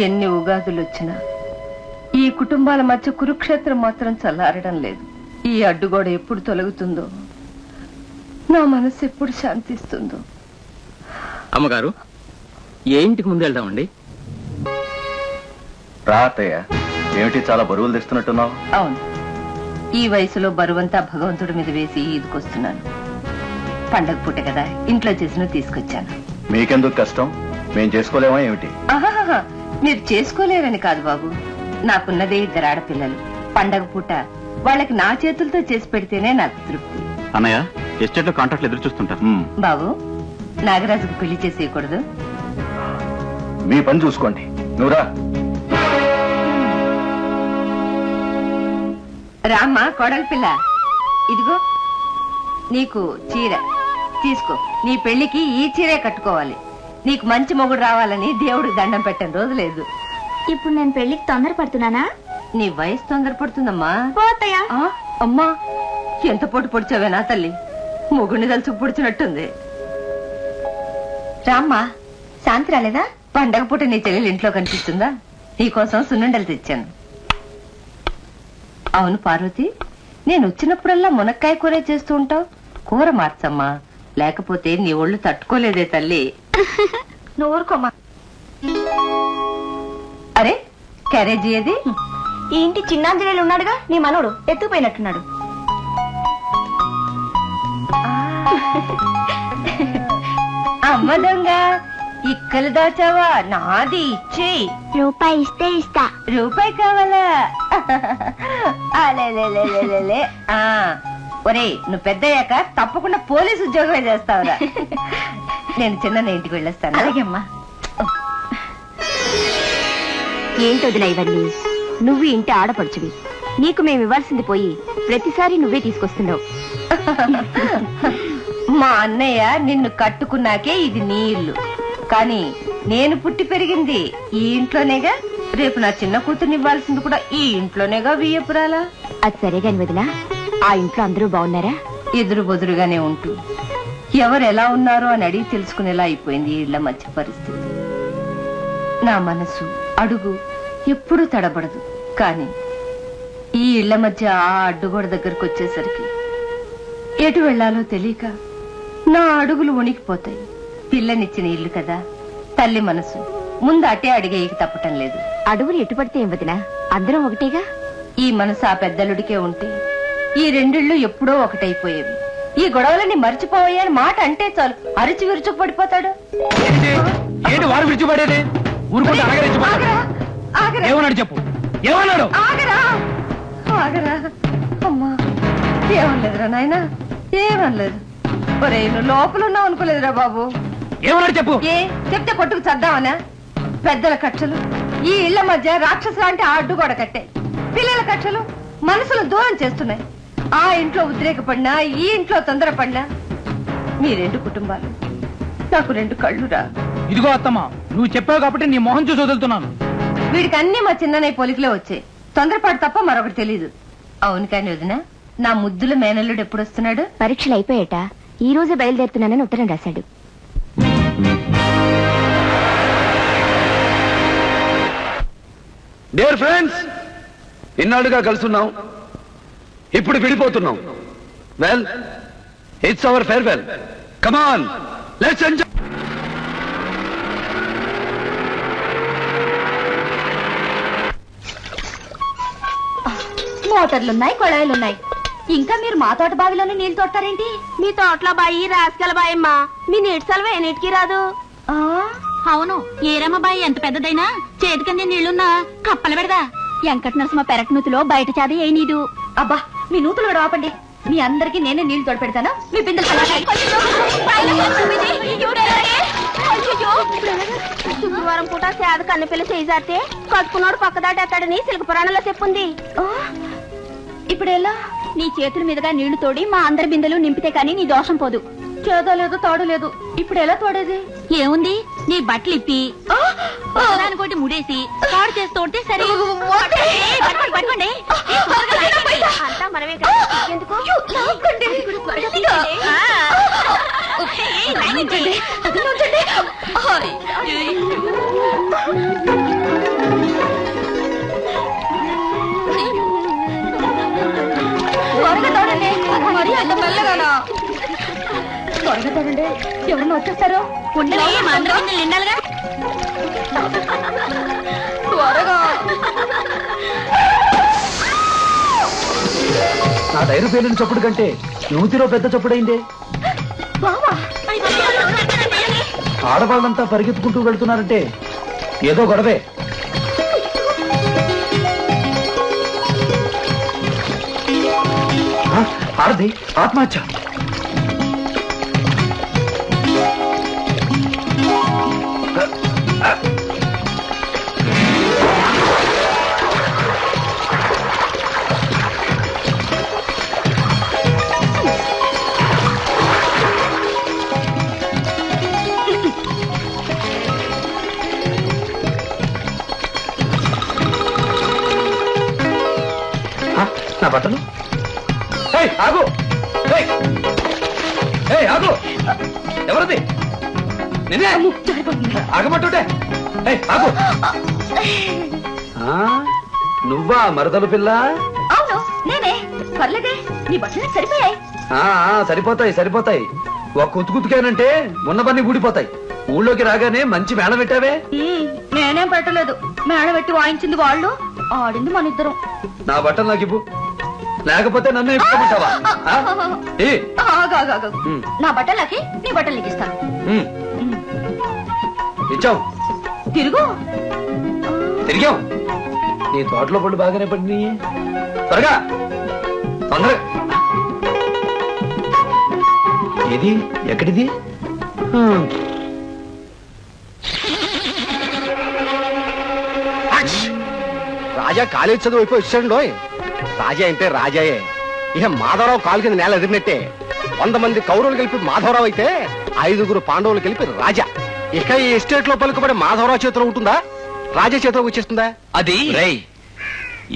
ఎన్ని ఉగాదులు వచ్చినా ఈ కుటుంబాల మధ్య కురుక్షేత్రం మాత్రం చల్లారడం లేదు. ఈ అడ్డుగోడ ఎప్పుడు తొలగుతుందో, నా మనసు ఎప్పుడు శాంతిస్తుందో. అమ్మగారు, ఏ ఇంటికి ముందు వెళ్దామండి? రాతయ్య, ఏమిటి చాలా బరువులు తెస్తున్నట్టున్నావు? అవును, ఈ వయసులో బరువంతా భగవంతుడి మీద వేసి ఈదుకొస్తున్నాను. పండగ పూట కదా, ఇంట్లో చేసిన తీసుకొచ్చాను. మీకెందుకు కష్టం? మేం చేసుకోలేమా ఏమిటి? ఆహాహా, మీరు చేసుకోలేరని కాదు బాబు, నాకున్నదే 2 ఆడపిల్లలు. పండగ పూట వాళ్ళకి నా చేతులతో చేసి పెడితేనే నాకు తృప్తి. అన్నయ్య, ఎస్టేట్ లో కాంట్రాక్ట్లు ఎదురు చూస్తుంటారు. బాబు, నాగరాజుకు పెళ్లి చేసేయకూడదు? మీ పని చూసుకోండి, నువ్వురా. రామ్మా కోడలి పిల్ల, ఇదిగో నీకు చీర తీసుకో. నీ పెళ్లికి ఈ చీరే కట్టుకోవాలి. నీకు మంచి మొగుడు రావాలని దేవుడికి దండం పెట్టని రోజు లేదు. ఇప్పుడు నేను పెళ్లికి తొందరపడుతున్నానా? నీ వయసు తొందరపడుతుందమ్మా. పోతయ్యా. అమ్మా, ఎంత పొట్టు పొడిచావే నా తల్లి, మొగుడిని తలుచుకు పొడిచినట్టుంది. రామ్మా, శాంతి రాలేదా? పండగ పూట నీ చెల్లెలు ఇంట్లో కనిపిస్తుందా? నీకోసం సున్నుండలు తెచ్చాను. అవును పార్వతి, నేను వచ్చినప్పుడల్లా మునక్కాయ కూర చేస్తూ ఉంటావు. కూర మార్చమ్మా, లేకపోతే నీ ఒళ్ళు తట్టుకోలేదే తల్లి. నువ్వు ఊరుకోమ్మా. అరే, క్యారేజీ ఏది? ఈ ఇంటి చిన్నాంజనేయులు ఉన్నాడుగా, నీ మనోడు ఎత్తుపోయినట్టున్నాడు. అమ్మ దొంగ, ఇక్కలు దాచావా? నాది ఇచ్చేయి. రూపాయి ఇస్తే ఇస్తా. రూపాయి కావాలా? అలేలేలేలేలే. ఒరే, నువ్వు పెద్దయ్యాక తప్పకుండా పోలీసు ఉద్యోగమే చేస్తావురా. నేను చిన్న ఇంటికి వెళ్ళొస్తాను. అలాగే అమ్మా. ఏంటి వదినా ఇవన్నీ? నువ్వు ఇంటి ఆడపడుచువి, నీకు మేము ఇవ్వాల్సింది పోయి ప్రతిసారి నువ్వే తీసుకొస్తున్నావు. మా అన్నయ్య నిన్ను కట్టుకున్నాకే ఇది నీ ఇల్లు, కానీ నేను పుట్టి పెరిగింది ఈ ఇంట్లోనేగా. రేపు నా చిన్న కూతుర్ని ఇవ్వాల్సింది కూడా ఈ ఇంట్లోనేగా. వియ్యపురాలా? అది సరే గాని వదినా, ఆ ఇంట్లో అందరూ బాగున్నారా? ఎదురు బొదురుగానే ఉంటూ ఎవరు ఎలా ఉన్నారో అని అడిగి తెలుసుకునేలా అయిపోయింది ఈ ఇళ్ల మధ్య పరిస్థితి. నా మనసు అడుగు ఎప్పుడూ తడబడదు, కానీ ఈ ఇళ్ల మధ్య ఆ అడ్డుగోడ దగ్గరకు వచ్చేసరికి ఎటు వెళ్లాలో తెలియక నా అడుగులు వణికిపోతాయి. పిల్లనిచ్చిన ఇల్లు కదా, తల్లి మనసు ముందు అటే అడిగేయకి తప్పటం లేదు. అడుగులు ఎటు పడితే ఏం వదినా, అందరం ఒకటేగా. ఈ మనసు ఆ పెద్దలుడికే ఉంటే ఈ రెండిళ్ళు ఎప్పుడో ఒకటైపోయేవి. ఈ గొడవలని మర్చిపోయాని మాట అంటే చాలు అరిచి విరుచుకు పడిపోతాడు. చెప్పు, ఏమన్నాడు? ఆగరా ఆగరా. అమ్మా, ఏమనలేదురా నాయనా, ఏమనలేదు. ఒరే, నువ్వు లోపల ఉన్నావు అనుకోలేదురా బాబు. ఏమన్నాడు చెప్పు. ఏ చెప్తే కొట్టుకు చద్దామనా? పెద్దల కక్షలు ఈ ఇళ్ల మధ్య రాక్షసులు అంటే అడ్డు కూడా కట్టాయి. పిల్లల కక్షలు మనసులు దూరం చేస్తున్నాయి. ఆ ఇంట్లో ఉద్రేకపడినా, ఈ ఇంట్లో తొందరపడినా మీ 2 కుటుంబాలు నాకు 2 కళ్ళురా. ఇదిగో అత్తమ్మా, నువ్వు చెప్పావు కాబట్టి నీ మొహం చూసి వదులుతున్నాను. వీడికి అన్ని మా చిన్ననయ్య పోలికలే వచ్చాయి. తొందరపాటు తప్ప మరొకటి తెలీదు. అవును కాని వదినా, నా ముద్దుల మేనల్లుడు ఎప్పుడు వస్తున్నాడు? పరీక్షలు అయిపోయాట, ఈ రోజే బయలుదేరుతున్నానని ఉత్తరం రాశాడు. డియర్ ఫ్రెండ్స్, ఇన్నాళ్ళుగా కలుసున్నాం, ఇప్పుడు విడిపోతున్నాం. Well, it's our farewell. Come on, let's enjoy. మోటార్లున్నాయి, కొళాయిలున్నాయి, ఇంకా మీరు మా తోట బావిలోనే నీళ్లు తోడతారేంటి? మీ తోటలో బాయి రాసుకెళ్ళ బాయమ్మా, మీ నీటి సెలవు ఎన్నిటికి రాదు. అవును, ఏరమ్మ బాయి ఎంత పెద్దదైనా చేతికందే నీళ్లున్నా కప్పలు పెడదా. వెంకట నరసింహ పెరటి నూతులో బయట చాది ఏ నీదు. అబ్బా, మీ నూతులు కూడా ఆపండి. మీ అందరికి నేనే నీళ్లు తోడు పెడతాను. మీ బిందెలు శుక్రవారం పూట సేద కన్నెపిల్ల చేయితే కట్టుకున్నాడు పక్కదాటెత్తాడని సిల్క పురాణంలో చెప్పుంది. ఇప్పుడు ఎలా? నీ చేతుల మీదుగా నీళ్లు తోడి మా అందరి బిందెలు నింపితే కాని నీ దోషం పోదు. చేదో లేదు, తోడు లేదు. ఇప్పుడు ఎలా తోడేది? ఏముంది, నీ బట్టలు ఇప్పి దానికోటి ముడేసి తోడు చేసి తోడితే సరే. పట్టుకోండి, అంతా మనమే కదా. ఎందుకు వెళ్తారండి ఎవరన్నా వచ్చేస్తారో నిండాలిగా త్వరగా నా టైరు పేలిన చప్పుడు కంటే యూతిలో పెద్ద చప్పుడైందే. బావా ఆడవాళ్ళంతా పరిగెత్తుకుంటూ వెళ్తున్నారంటే ఏదో గొడవే. ఆడది ఆత్మహత్య. నా బట్టలు ఆగు. ఆగు. ఎవరది? నేనే ఆగమంటుంటే ఆగు. నువ్వా మరదలు పిల్ల? అవును నేనే. పర్లేదే నీ బట్టలు సరిపోయాయి. సరిపోతాయి సరిపోతాయి. ఒక కుతుకుతుకేనంటే మొన్నబన్ని ఊడిపోతాయి. ఊళ్ళోకి రాగానే మంచి మేళ పెట్టావే. నేనేం పెట్టలేదు. మేడ పెట్టి వాయించింది వాళ్ళు, ఆడింది మన ఇద్దరం. నా బట్టలు నాకు ఇవ్వు, లేకపోతే నన్ను ఎక్కుమంటావా? నా బట్టలకి నీ బట్టలు నీకు ఇస్తాను. ఇచ్చావు. తిరుగు. తిరిగాం. నీ తోటలో పళ్ళు బాగానే పడి. త్వరగా తొందరగా. ఏది ఎక్కడిది? రాజా కాలేజ్ చదువు అయిపోయి వచ్చాడు. రాజా అంటే రాజాయే. ఇక మాధవరావు కాలు కింద నేల ఎదిరినట్టే. 100 మంది కౌరవులు కలిపి మాధవరావు అయితే 5గురు పాండవులు కలిపి రాజా. ఇక ఈ ఎస్టేట్ లో పలుకుబడి మాధవరావు చేతిలో ఉంటుందా, రాజా చేతిలోకి వచ్చేస్తుందా? అది రేయ్,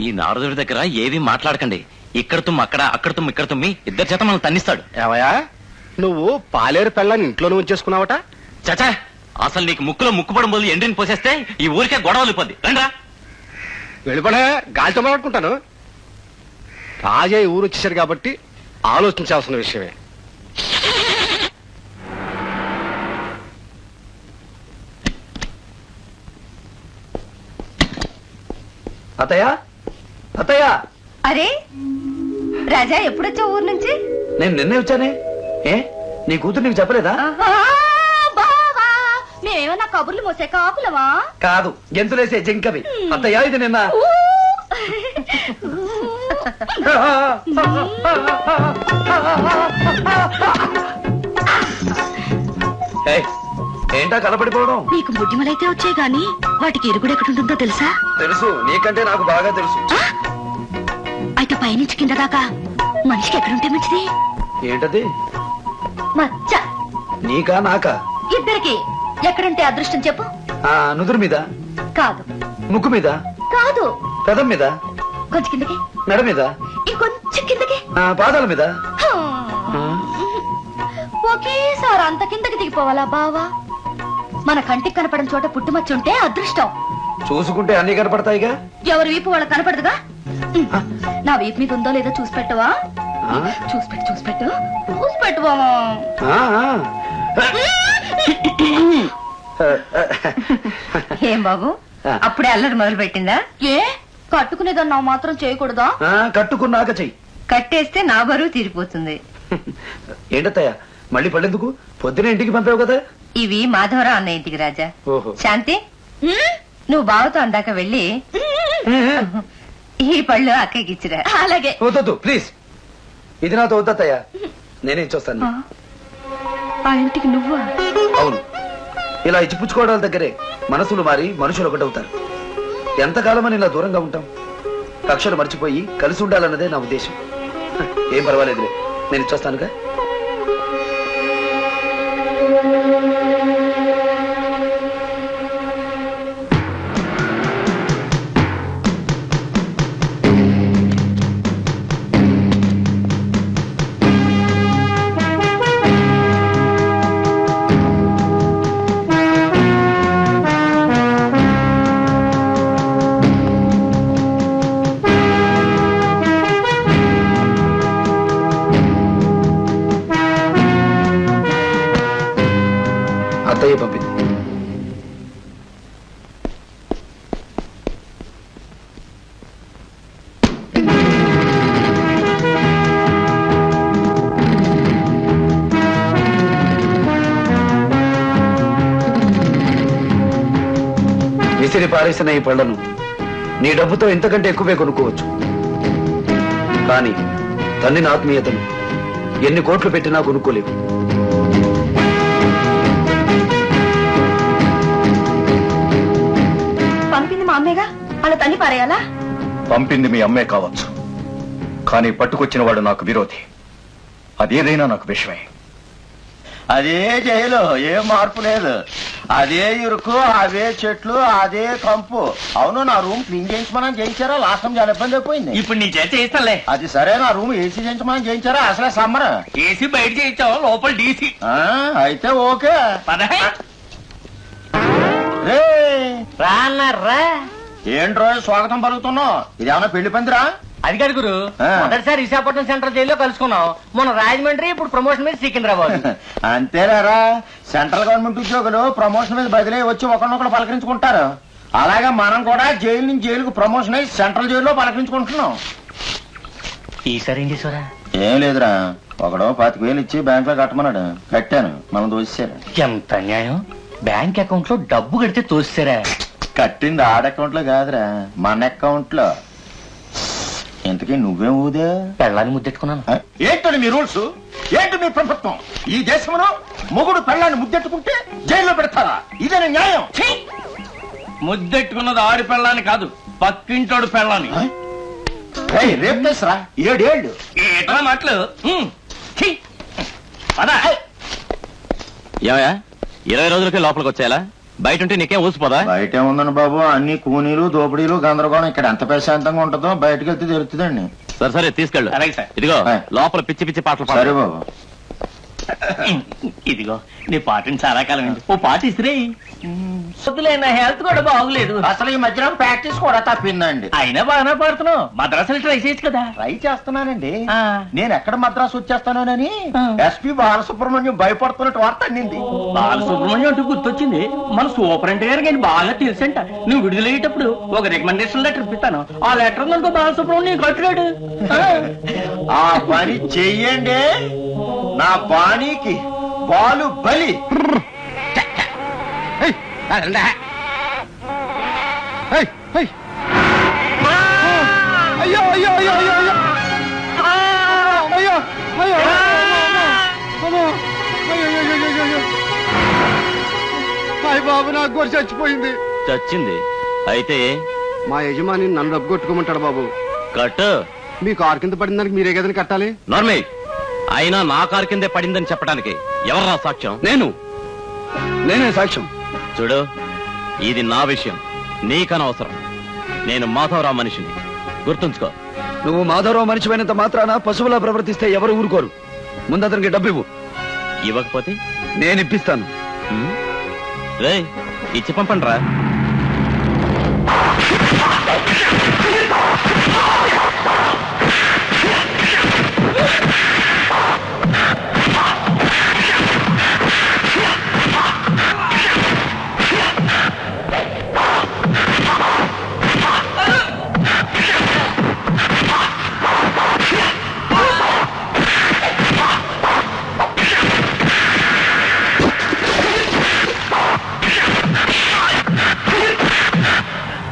ఈ నారదుడి దగ్గర ఏవి మాట్లాడకండి. ఇక్కడ తుమ్ము అక్కడ, అక్కడ తుమ్ము ఇక్కడ తుమ్మి, ఇద్దరు చేత మనం తన్నిస్తాడు. ఏవయా, నువ్వు పాలేరు పెళ్ళని ఇంట్లోనే ఉంచేసుకున్నావట? చచా, అసలు నీకు ముక్కులో ముక్కుపడం బదులు ఎండిని పోసేస్తే ఈ ఊరికే గొడవలు ఇపోద్ది. రండ్రా. వెళ్ళిపడే, గాలితో మాట్లాడుకుంటాను. రాజా ఈ ఊరు వచ్చేసాడు కాబట్టి ఆలోచించాల్సిన విషయమే. అత్తయ్య అత్తయ్య. అరే రాజా, ఎప్పుడొచ్చా ఊరు నుంచి? నేను నిన్నే వచ్చానే. ఏ నీ కూతురు నీకు చెప్పలేదా? మేమేమన్నా కబుర్లు మోసే కాకులవా? కాదు, గెంతులేసే జింకవి. అత్తయ్య ఇది నిన్న. ఏంటా కలపడిపోవడం? నీకు బుద్ధిమలైతే వచ్చాయి గాని వాటికి ఇరుగుడు ఎక్కడుంటుందో తెలుసా? తెలుసు, నీకంటే నాకు బాగా తెలుసు. అయితే పైనుంచి కింద దాకా మనిషికి ఎక్కడుంటే మంచిది? ఏంటది? మచ్చ. నీకా నాకా? ఇద్దరికి. ఎక్కడుంటే అదృష్టం చెప్పు. నుదురు మీద కాదు. ముక్కు మీద కాదు. పెదం మీద, కొంచెం కిందకి, మెడ మీద, ఇంకొంచెం కిందకి, పాదాల మీద. ఒకేసారి అంత కిందకి దిగిపోవాలా బావా? మన కంటికి కనపడని చోట పుట్టుమచ్చ ఉంటే అదృష్టం. చూసుకుంటే అన్ని కనపడతాయిగా. ఎవరి వీపు వాళ్ళకి కనపడదుగా. నా వీపు మీద ఉందో లేదో చూసి పెట్టవా? చూసి పెట్టు బావా. ఏం బాబు, అప్పుడే అల్లరి మొదలు పెట్టిందా? ఏ కట్టుకునేదాన్ని నా మాత్రం చేయకూడదా? కట్టుకున్నాక చెయ్యి. కట్టేస్తే నా బరువు తీరిపోతుంది. ఏంటత్తయ్య మళ్ళీ పళ్ళెందుకు? పొద్దున ఇంటికి పంపావు కదా. ఇవి మాధవరావు అన్న ఇంటికి రాజా. ఓహో. శాంతి, నువ్వు బావతో అందాక వెళ్ళి ఈ పళ్ళు అక్కకి ఇచ్చిరా. అలాగే. వద్దు ప్లీజ్, ఇది నాతో వద్దత్తయ్య. నేనేం చూస్తాను. ఆ ఇంటికి నువ్వా? అవును, ఇలా ఇచ్చిపుచ్చుకోవడాల దగ్గరే మనసులు మారి మనుషులు ఒకటవుతారు. ఎంతకాలమని ఇలా దూరంగా ఉంటాం? కక్షలు మర్చిపోయి కలిసి ఉండాలన్నదే నా ఉద్దేశం. ఏం పర్వాలేదులే, నేను ఇచ్చొస్తానుగా. రాజయ్య పంపింది. విసిరి పారేసిన ఈ పళ్లను నీ డబ్బుతో ఇంతకంటే ఎక్కువే కొనుక్కోవచ్చు. కానీ తల్లిని ఆత్మీయతను ఎన్ని కోట్లు పెట్టినా కొనుక్కోలేవు. పంపింది మా అమ్మేగా, అలా తన్ని పారేయాలా? పంపింది మీ అమ్మే కావచ్చు, కానీ పట్టుకొచ్చిన వాడు నాకు విరోధి. అదేదైనా నాకు విషయమే. అదే జైలు, ఏం మార్పు లేదు. అదే ఇరుకు, అవే చెట్లు, అదే కంపు. అవును, నా రూమ్ క్లీన్ చేయించమని చేయించారా? లాస్ట్ టైం చాలా ఇబ్బంది అయిపోయింది. ఇప్పుడు నీ చేత చేస్తానులే. అది సరే, నా రూమ్ ఏసీ చేయించమని చేయించారా? అసలే సమ్మర్. ఏసీ బయట చేయించావు, లోపల డీసీ. అయితే ఓకే. రే రా. ఏంట్రో స్వాగతం పలుకుతున్నావు? ఇదేమన్నా పెళ్లి పందిరా? అది కాదు గురు, మొదటిసారి విశాఖపట్నం సెంట్రల్ జైల్లో కలుసుకున్నాం. మన రాజమండ్రి, ఇప్పుడు ప్రమోషన్ మీద సికింద్రాబాద్. అంతేరారా, సెంట్రల్ గవర్నమెంట్ ఉద్యోగులు ప్రమోషన్ మీద బదిలీ వచ్చి ఒకరినొకరు పలకరించుకుంటారు. అలాగే మనం కూడా జైలు నుంచి జైలుకు ప్రమోషన్ అయ్యి సెంట్రల్ జైల్లో పలకరించుకుంటున్నాం. ఈసారి ఏం చేసారా? ఏం లేదురా, ఒకడు 25,000 ఇచ్చి బ్యాంక్ లో కట్టమన్నాడు. కట్టాను, మనం దోసేశారు. ఎంత అన్యాయం! బ్యాంక్ అకౌంట్ లో డబ్బు కడితే తోస్తారా? కట్టింది ఆడ అకౌంట్ లో కాదురా, మన అకౌంట్ లో. ఇంతకీ నువ్వేం ఊదే? పెళ్ళాన్ని ముద్దెట్టుకున్నాను. ఏంటని మీ రూల్స్? ఏంటి మీ ప్రభుత్వం? ఈ దేశంలో మొగుడు పెళ్ళాన్ని ముద్దెట్టుకుంటే జైల్లో పెడతారా? ఇదేనా న్యాయం? ముద్దెట్టుకున్నది ఆడి పెళ్ళాన్ని కాదు, పక్కింటోడు పెళ్ళాన్ని. రేపు తెసరా 7 ఏళ్ళు. ఏటా మాటలు? ఏమయ్యా 20 రోజులకే లోపలికి వచ్చేలా? బయట ఉంటే నీకేం ఊసిపోదా? బయట ఉందండి బాబు, అన్ని కూనీలు దోపిడీలు గందరగోళం. ఇక్కడ ఎంత ప్రశాంతంగా ఉంటుందో బయటకు వెళ్తే తెలుస్తుందండి. సరే తీసుకెళ్ళు. అలాగే సార్. ఇదిగో ఆయ్. లోపల పిచ్చి పిచ్చి పాటలు సరే పాడు. బాబు. ఇదిగో నీ పాటని చాలా కాలం అయింది, ఓ పాట ఇసిరే. వద్దులే, నా హెల్త్ కూడా బాగులేదు. అసలు ఈ మధ్యలో ప్రాక్టీస్ కూడా తప్పిందండి. అయినా బాగానే పాడుతున్నావు, మద్రాసులు ట్రై చేయొచ్చు కదా. ట్రై చేస్తున్నానండి. ఆ. నేను ఎక్కడ మద్రాసు వచ్చేస్తానోనని ఆ. ఎస్పి బాలసుబ్రహ్మణ్యం భయపడుతున్నట్టు వార్త అందింది. బాలసుబ్రహ్మణ్యం అంటూ గుర్తొచ్చింది. మన సూపరింటెండెంట్ గారికి నేను బాగా తెలుసంట. నువ్వు విడుదలయ్యేటప్పుడు ఒక రికమెండేషన్ లెటర్ ఇప్పిస్తాను. ఆ లెటర్ అనుకో బాలసుబ్రహ్మణ్యం కట్టుడాడు. ఆ పని చెయ్యండి, నా బాణీకి బాలు బలి. అయ్యో అయ్యో అయ్యో అయ్యో అయ్యో అయ్యో అయ్యో హాయ్ బాబు, నాకు గొర్రె చచ్చిపోయింది. చచ్చింది అయితే మా యజమాని నన్ను డబ్బు కొట్టుకోమంటాడు బాబు. కట్టు. మీ కారు కింద పడిన దానికి మీరే కదని కట్టాలి. నార్మల్. అయినా నా కారు కిందే పడిందని చెప్పడానికి ఎవర్రా సాక్ష్యం? నేనే సాక్ష్యం. చూడు, ఇది నా విషయం, నీకనవసరం. నేను మాధవరావు మనిషిని, గుర్తుంచుకో. నువ్వు మాధవరావు మనిషిపోయినంత మాత్రాన పశువులా ప్రవర్తిస్తే ఎవరు ఊరుకోరు. ముందు అతనికి డబ్బు ఇవ్వు. ఇవ్వకపోతే నేను ఇప్పిస్తాను. రేయ్, ఇచ్చి పంపండి రా.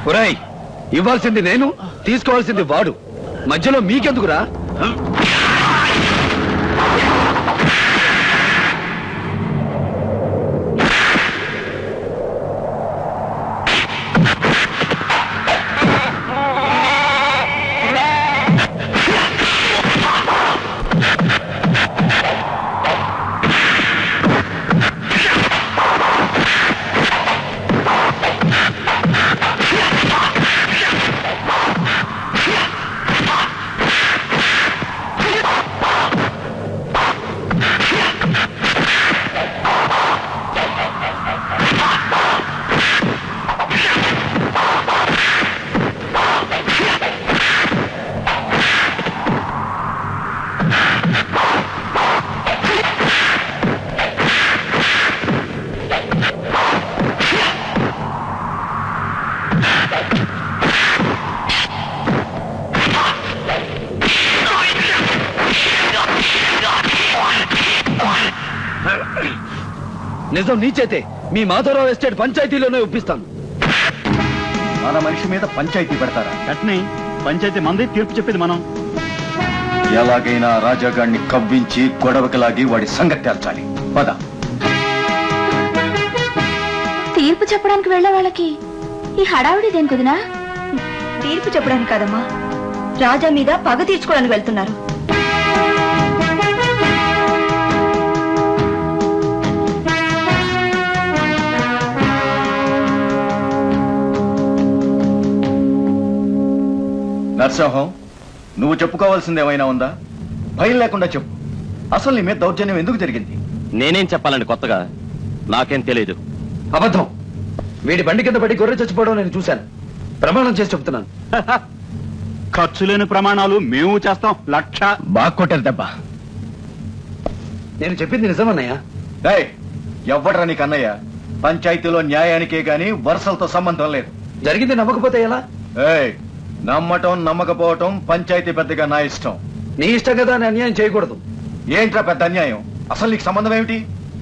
ఒరేయ్, ఇవ్వాల్సింది నేను, తీసుకోవాల్సింది వాడు. మధ్యలో మీకెందుకురా? నిజం నీ చేతే. మీ మాధవరావు ఎస్టేట్ పంచాయతీలోనే ఒప్పిస్తాను. మన మనిషి మీద పంచాయతీ పెడతారా? అట్నే పంచాయతీ మంది, తీర్పు చెప్పేది మనం. ఎలాగైనా రాజాగాడిని కవ్వించి గొడవకి లాగి వాడి సంగతి తేల్చాలి. పద. తీర్పు చెప్పడానికి వెళ్ళే వాళ్ళకి ఈ హడావిడి దేని కుదినా? తీర్పు చెప్పడానికి కాదమ్మా, రాజా మీద పగ తీర్చుకోవడానికి వెళ్తున్నారు. నరసింహం, నువ్వు చెప్పుకోవాల్సింది ఏమైనా ఉందా? భయం లేకుండా చెప్పు. అసలు నీ మీద దౌర్జన్యం ఎందుకు జరిగింది? నేనేం చెప్పాలండి కొత్తగా? నాకేం తెలియదు. అబద్ధం. వీడి బండి కింద పడి గొర్రె చచ్చిపోవడం నేను చూశాను. ప్రమాణం చేసి చెప్తున్నాను. ఖర్చు లేని ప్రమాణాలు మేము చేస్తాం. 1,00,000. బాగా కొట్టారు దెబ్బ. నేను చెప్పింది నిజమన్నయ్య. ఎవ్వడ్రా నీకు అన్నయ్య? పంచాయతీలో న్యాయానికే గాని వరుసలతో సంబంధం లేదు. జరిగింది నమ్మకపోతే ఎలా? నమ్మటం నమ్మకపోవటం పంచాయతీ పెద్దగా నా ఇష్టం. నీ ఇష్టం కదా అని అన్యాయం చేయకూడదు. ఏంట్రా పెద్ద అన్యాయం? అసలు నీకు సంబంధం ఏమిటి?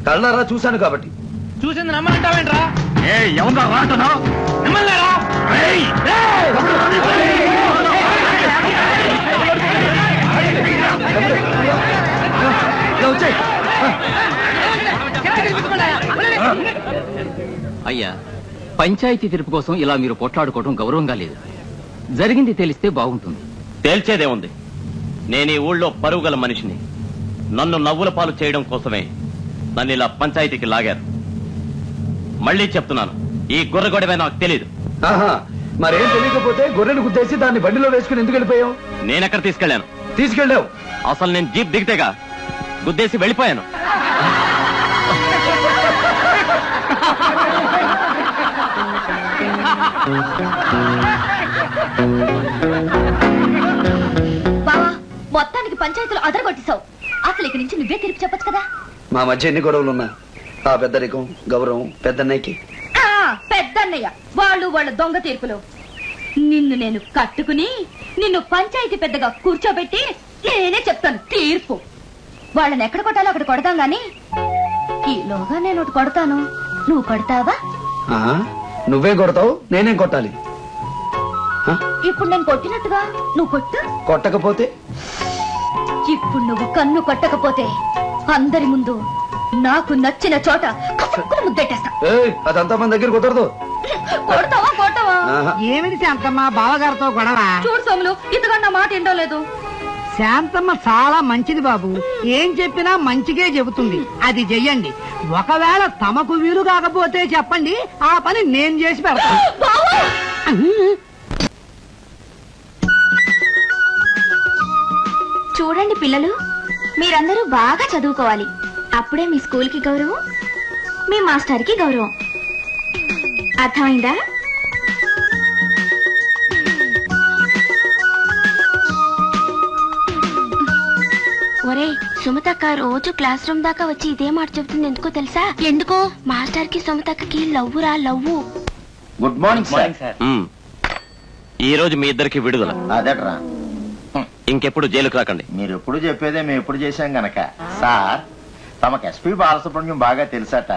కళ్ళారా చూశాను కాబట్టి. చూసింది నమ్మంటావేంట్రా? ఎవరు రాటున్నావు? అయ్యా, పంచాయతీ తీర్పు కోసం ఇలా మీరు కొట్లాడుకోవడం గౌరవంగా లేదు. జరిగింది తెలిస్తే బాగుంటుంది. తేల్చేదేముంది? నేను ఈ ఊళ్ళో పరుగుగల మనిషిని. నన్ను నవ్వుల పాలు చేయడం కోసమే నన్ను ఇలా పంచాయతీకి లాగారు. మళ్ళీ చెప్తున్నాను, ఈ గొర్రెగొడవే నాకు తెలీదు. మరేం తెలియకపోతే గొర్రెను గుద్దేసి దాన్ని బండిలో వేసుకుని ఎందుకు వెళ్ళిపోయావు? నేనెక్కడ తీసుకెళ్లాను? తీసుకెళ్ళావు. అసలు నేను జీప్ దిగితేగా గుద్దేసి వెళ్ళిపోయాను. బావా, మొత్తానికి పంచాయతీలో అదరగొట్టేశావు. అసలు ఇక్కడి నుంచి నువ్వే తీర్పు చెప్పొచ్చు కదా. మా మధ్య ఎన్ని గొడవలున్నా ఆ పెద్దరికం గౌరవం పెద్దన్నయ్యకి. పెద్దన్నయ్య వాళ్ళ దొంగ తీర్పులు. నిన్ను నేను కట్టుకుని నిన్ను పంచాయతీ పెద్దగా కూర్చోబెట్టి నేనే చెప్తాను తీర్పు. వాళ్ళని ఎక్కడ కొట్టాలో అక్కడ కొడతాం గాని ఈలోగా నేను ఒకటి కొడతాను, నువ్వు కొడతావా? నువ్వే కొడతావు, నేనేం కొట్టాలి? ఇప్పుడు నేను కొట్టినట్టుగా నువ్వు కొట్టు. కొట్టకపోతే? ఇప్పుడు నువ్వు కన్ను కొట్టకపోతే అందరి ముందు నాకు నచ్చిన చోట ముద్దెట్టేస్తా. అదంతా మన దగ్గర కుదరదు. కొడతావా కొట్టవా? ఏమిటి శాంతమ్మ బావగారితో గొడవ? చూడు సోములు, ఇంతకన్నా మాట ఏంటో లేదు. శాంతమ్మ చాలా మంచిది బాబు, ఏం చెప్పినా మంచిగే చెబుతుంది. అది చెయ్యండి. ఒకవేళ తమకు వీలు కాకపోతే చెప్పండి, ఆ పని నేను చేసి పెడతాను. చూడండి పిల్లలు, మీరందరూ బాగా చదువుకోవాలి. అప్పుడే మీ స్కూల్ కి గౌరవం, మీ మాస్టర్ కి గౌరవం. అర్థమైందా? ఒరే సుమతక్క రోజు క్లాస్ రూమ్ దాకా వచ్చి ఇదే మాట చెబుతుంది. ఎందుకో తెలుసా? ఎందుకో? మాస్టర్ కి సుమతక్కకి లవ్వురా లవ్వు. Good morning sir. ఈ రోజు మీ ఇద్దరికి విడుదల. అదేట్రా, ఇంకెప్పుడు జైలుకు రాకండి. మీరు ఎప్పుడు చెప్పేదే మేము ఎప్పుడు చేశాం గనక. సార్, తమకు ఎస్పీ బాలసుబ్రహ్మణ్యం బాగా తెలుసట.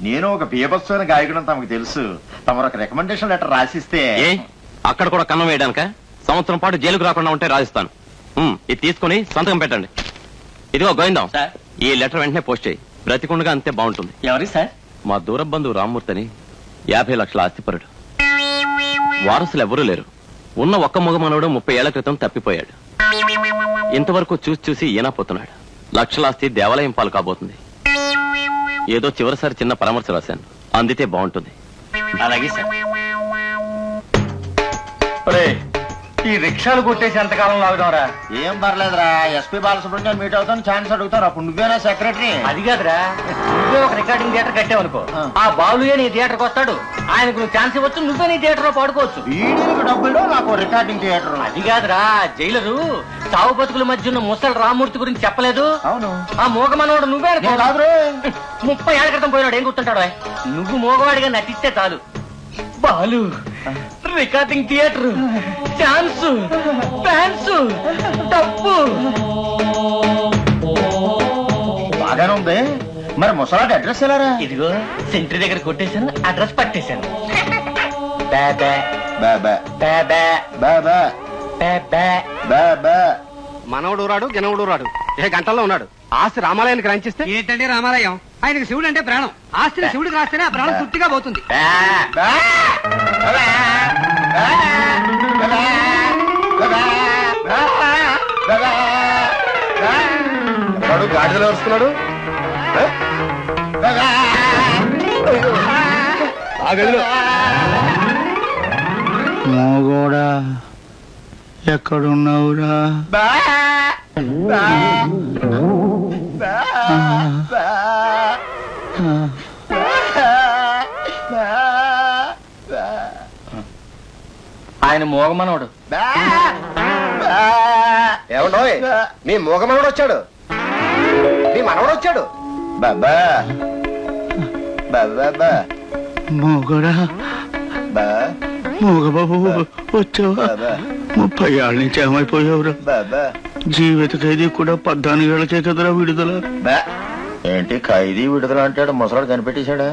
నేను ఒక బీభత్సమైన గాయకుడు తమకు తెలుసు. తమరు ఒక రికమెండేషన్ లెటర్ రాసిస్తే. అక్కడ కూడా కన్నం వేయడానిక? సంవత్సరం పాటు జైలుకు రాకుండా ఉంటే రాసిస్తాను. ఇది తీసుకుని సంతకం పెట్టండి. ఇదిగో గోవిందం, ఈ లెటర్ వెంటనే పోస్ట్ చేయి. బ్రతికుండగా అంతే బాగుంటుంది. ఎవరి సార్? మా దూర బంధువు రామ్మూర్తి అని 50 లక్షల ఆస్తిపరుడు. వారసులు ఎవరూ లేరు. ఉన్న ఒక్క మగ మనవడు 30 ఏళ్ల క్రితం తప్పిపోయాడు. ఇంతవరకు చూసి ఈనాపోతున్నాడు. లక్షలాస్తి దేవాలయం పాలు కాబోతుంది. ఏదో చివరిసారి చిన్న పరామర్శ రాశాను, అందితే బాగుంటుంది. అలాగే సార్. ఈ రిక్షాలు కొట్టేసి ఎంతకాలం లాగుదాంరా? ఏం పర్లేదురా, ఎస్పీ బాలసుబ్రహ్మణ్యం మీట్ అవుతాను ఛాన్స్ అడుగుతారు. అప్పుడు నువ్వేనా సెక్రటరీ? అది కాదురా, నువ్వే ఒక రికార్డింగ్ థియేటర్ కట్టావనుకో, ఆ బాలుయే నీ థియేటర్కి వస్తాడు. ఆయనకు నువ్వు ఛాన్స్ ఇవ్వచ్చు, నువ్వే నీ థియేటర్ లో పాడుకోవచ్చు. వీడికి డబ్బులు, నాకు రికార్డింగ్ థియేటర్. అది కాదురా, జైలరు సావు బతుకుల మధ్య ఉన్న ముసలి రామ్మూర్తి గురించి చెప్పలేదు? అవును. ఆ మూగ మనవాడు నువ్వే. కాదు, 30 ఏళ్ల క్రితం పోయినాడు. ఏం గుర్తుంటాడు? నువ్వు మూగవాడిగా నటిస్తే చాలు. Balu recording theatre, dance, fans, డబ్బు. బాగానే ఉంది. మరి ముసలాటి అడ్రస్ ఎలారా? ఇదిగో సెంట్రీ దగ్గర కొట్టేశాను, అడ్రస్ పట్టేశాను. బాబా బాబా బాబా బాబా బాబా బాబా. మనవడు రాడు గినవడు రాడు ఏ గంటల్లో ఉన్నాడు. ఆస్తి రామాలయానికి రాంచిస్తే ఏంటంటే రామాలయం, ఆయనకి శివుడు అంటే ప్రాణం. ఆస్తిని శివుడికి రాస్తేనే ఆ ప్రాణం పూర్తిగా పోతుంది. వాడు గాడిదలు వస్తున్నాడు. ఆ గదిలో మోగోడా ఎక్కడున్నావురా? ఆయన మోగమనోడు. ఏమండోయ్, మీ మూగ మనవడు వచ్చాడు, మీ మనవడు వచ్చాడు. బాబా బాబా మోగోడా బా మోగబాబు వచ్చావా? బాబా 30 ఏళ్ళ నుంచి ఏమైపోయావురా? బాబా జీవిత ఖైదీ కూడా 14 ఏళ్ళకే కదరా విడుదల. బా. ఏంటి ఖైదీ విడుదల అంటాడు? ముసలాడు కనిపెట్టేశాడా?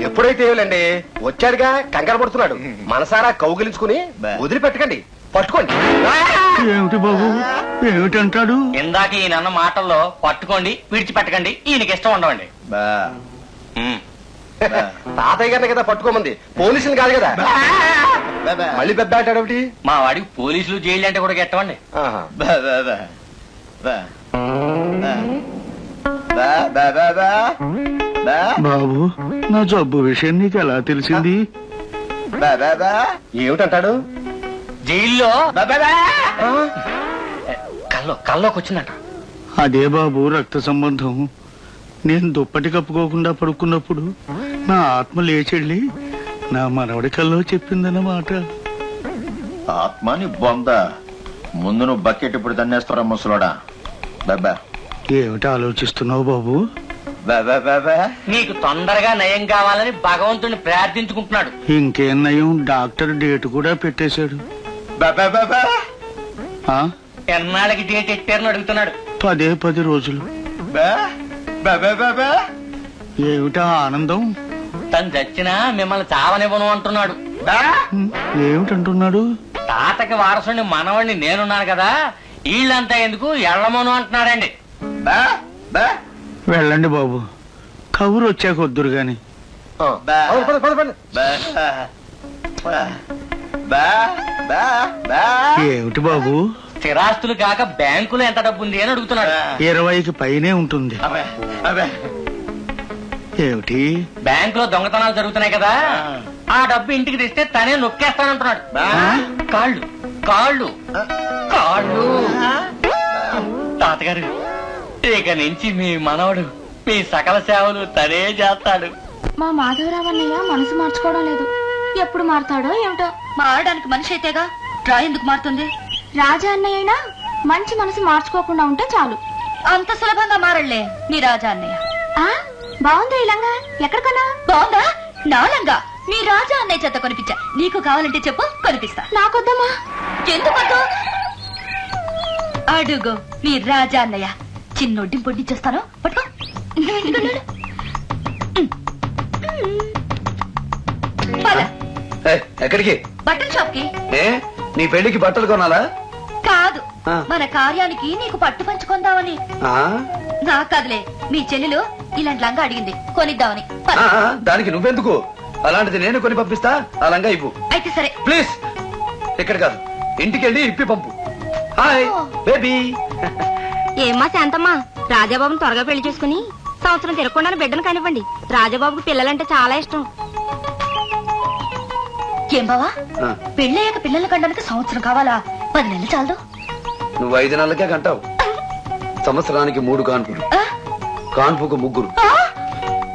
ఎప్పుడైతే ఏమిలండి, వచ్చాడుగా, కంగారు పడుతున్నాడు. మనసారా కౌగిలించుకుని వదిలిపెట్టకండి, పట్టుకోండి. ఏమిటి బాబు, ఏమిటంటాడు? ఇందాక ఈయన అన్న మాటల్లో పట్టుకోండి, విడిచిపెట్టకండి, ఈయనకి ఇష్టం ఉండవండి. బా తాతయ్య గారిని కదా పట్టుకోమంది, పోలీసులు కాదు కదా. బాబా మళ్ళీ పెద్ద ఆటాడేమిటి? మా వాడికి పోలీసులు జైలు అంటే కూడా గెట్టవండి. ఆహా. బా బా బా బా బా బా బా బా బా బాబు, నా జబ్బు విషయం నీకు ఎలా తెలిసింది? బా బా బా. ఏమిటంటాడు? జైల్లో బా బా బా. కల్లోకి వచ్చిందంట. అదే బాబు రక్త సంబంధం. నేను దుప్పటి కప్పుకోకుండా పడుకున్నప్పుడు నా ఆత్మ లేచెళ్ళి నా మనవడి కల్లో చెప్పిందన్నమాట. ఆత్మాని బొంద. ముందు నువ్వు బకెట్ ఇప్పుడు తన్నేస్తారా ముసలోడా? బాబా ఏమిటి ఆలోచిస్తున్నావు బాబు? బాబా బాబా. నీకు తొందరగా నయం కావాలని భగవంతుడిని ప్రార్థించుకుంటున్నాడు. ఇంకేం నయం, డాక్టర్ డేట్ కూడా పెట్టేశాడు. బాబా బాబా. ఆ? ఎన్నాళ్ళకి డేట్ ఎట్టారని అడుగుతున్నాడు. 10 రోజులు. బా బాబా బాబా. ఏమిటా ఆనందం? తను చచ్చినా మిమ్మల్ని చావనివ్వను అంటున్నాడు. బా ఏమిటంటున్నాడు? తాతకి వారసుని మనవడిని నేనున్నాను కదా, వీళ్ళంతా ఎందుకు ఎళ్ళమోను అంటున్నాడండి. బా బా వెళ్ళండి బాబు, కబురు వచ్చాక వద్దురు గాని. బా పద, పద, పద. బా బా బా బా. ఏమిటి బాబు? స్థిరాస్తులు కాక బ్యాంకులో ఎంత డబ్బు ఉంది అని అడుగుతున్నాడు. 20కి పైనే ఉంటుంది. అబ్బే అబ్బే. ఏమిటి? బ్యాంకులో దొంగతనాలు జరుగుతున్నాయి కదా, ఆ డబ్బు ఇంటికి తెస్తే తనే నొక్కేస్తానంటున్నాడు. కాళ్ళు కాళ్ళు కాళ్ళు. తాతగారు, ఇక నుంచి మీ మనవడు మీ సకల సేవలు తనే చేస్తాడు. మా మాధవరావన్నయ్య మనసు మార్చుకోవడం లేదు. ఎప్పుడు మారతాడో ఏమిటో. మారడానికి మనిషి అయితేగా, డ్రా ఎందుకు మారుతుంది? రాజా అన్నయ్య అయినా మంచి మనసు మార్చుకోకుండా ఉంటే చాలు. అంత సులభంగా మారళ్లే మీ రాజా అన్నయ్య. ఆ బాగుంది ఈ లంగా, ఎక్కడికన్నా? బాగుందా? నాలంగా మీ రాజా అన్నయ్య చేత కొనిపించా. నీకు కావాలంటే చెప్పు, కొనిపిస్తా. నాకొద్దమ్మా. ఎందుకు? అడుగు మీ రాజా అన్నయ్య. చిన్నొడ్డి పొడ్డి చేస్తాను, పట్టుకో. పద. ఎక్కడికి? బట్టల షాప్ కి. ఏ నీ పెళ్లికి బట్టలు కొనాలా? కాదు, ఆ. మన కార్యానికి నీకు పట్టు పంచుకుందామని. ఆ? నాకు కదలే, మీ చెల్లెలు ఇలాంటి లంగా అడిగింది, కొనిద్దామని. పద. ఆ, దానికి నువ్వెందుకు? అలాంటిది నేను కొని పంపిస్తా. ఆ లంగా ఇవ్వు అయితే సరే. ప్లీజ్. ఇక్కడ కాదు, ఇంటికెళ్ళి ఇప్పి పంపు. Hi baby. ఏమ్మా శాంతమ్మా, రాజాబాబుని త్వరగా పెళ్లి చేసుకుని సంవత్సరం తిరగకుండా బిడ్డను కానివ్వండి. రాజాబాబుకి పిల్లలంటే చాలా ఇష్టం. ఏం బావా, ఆ, పెళ్ళయ్యాక పిల్లలు కండానికి సంవత్సరం కావాలా? 10 నెలలు చాలదు. నువ్వు 5 నెలలకే కంటావు. సంవత్సరానికి 3 కాన్పులు, ఆ? కాన్పుకు 3. ఆ?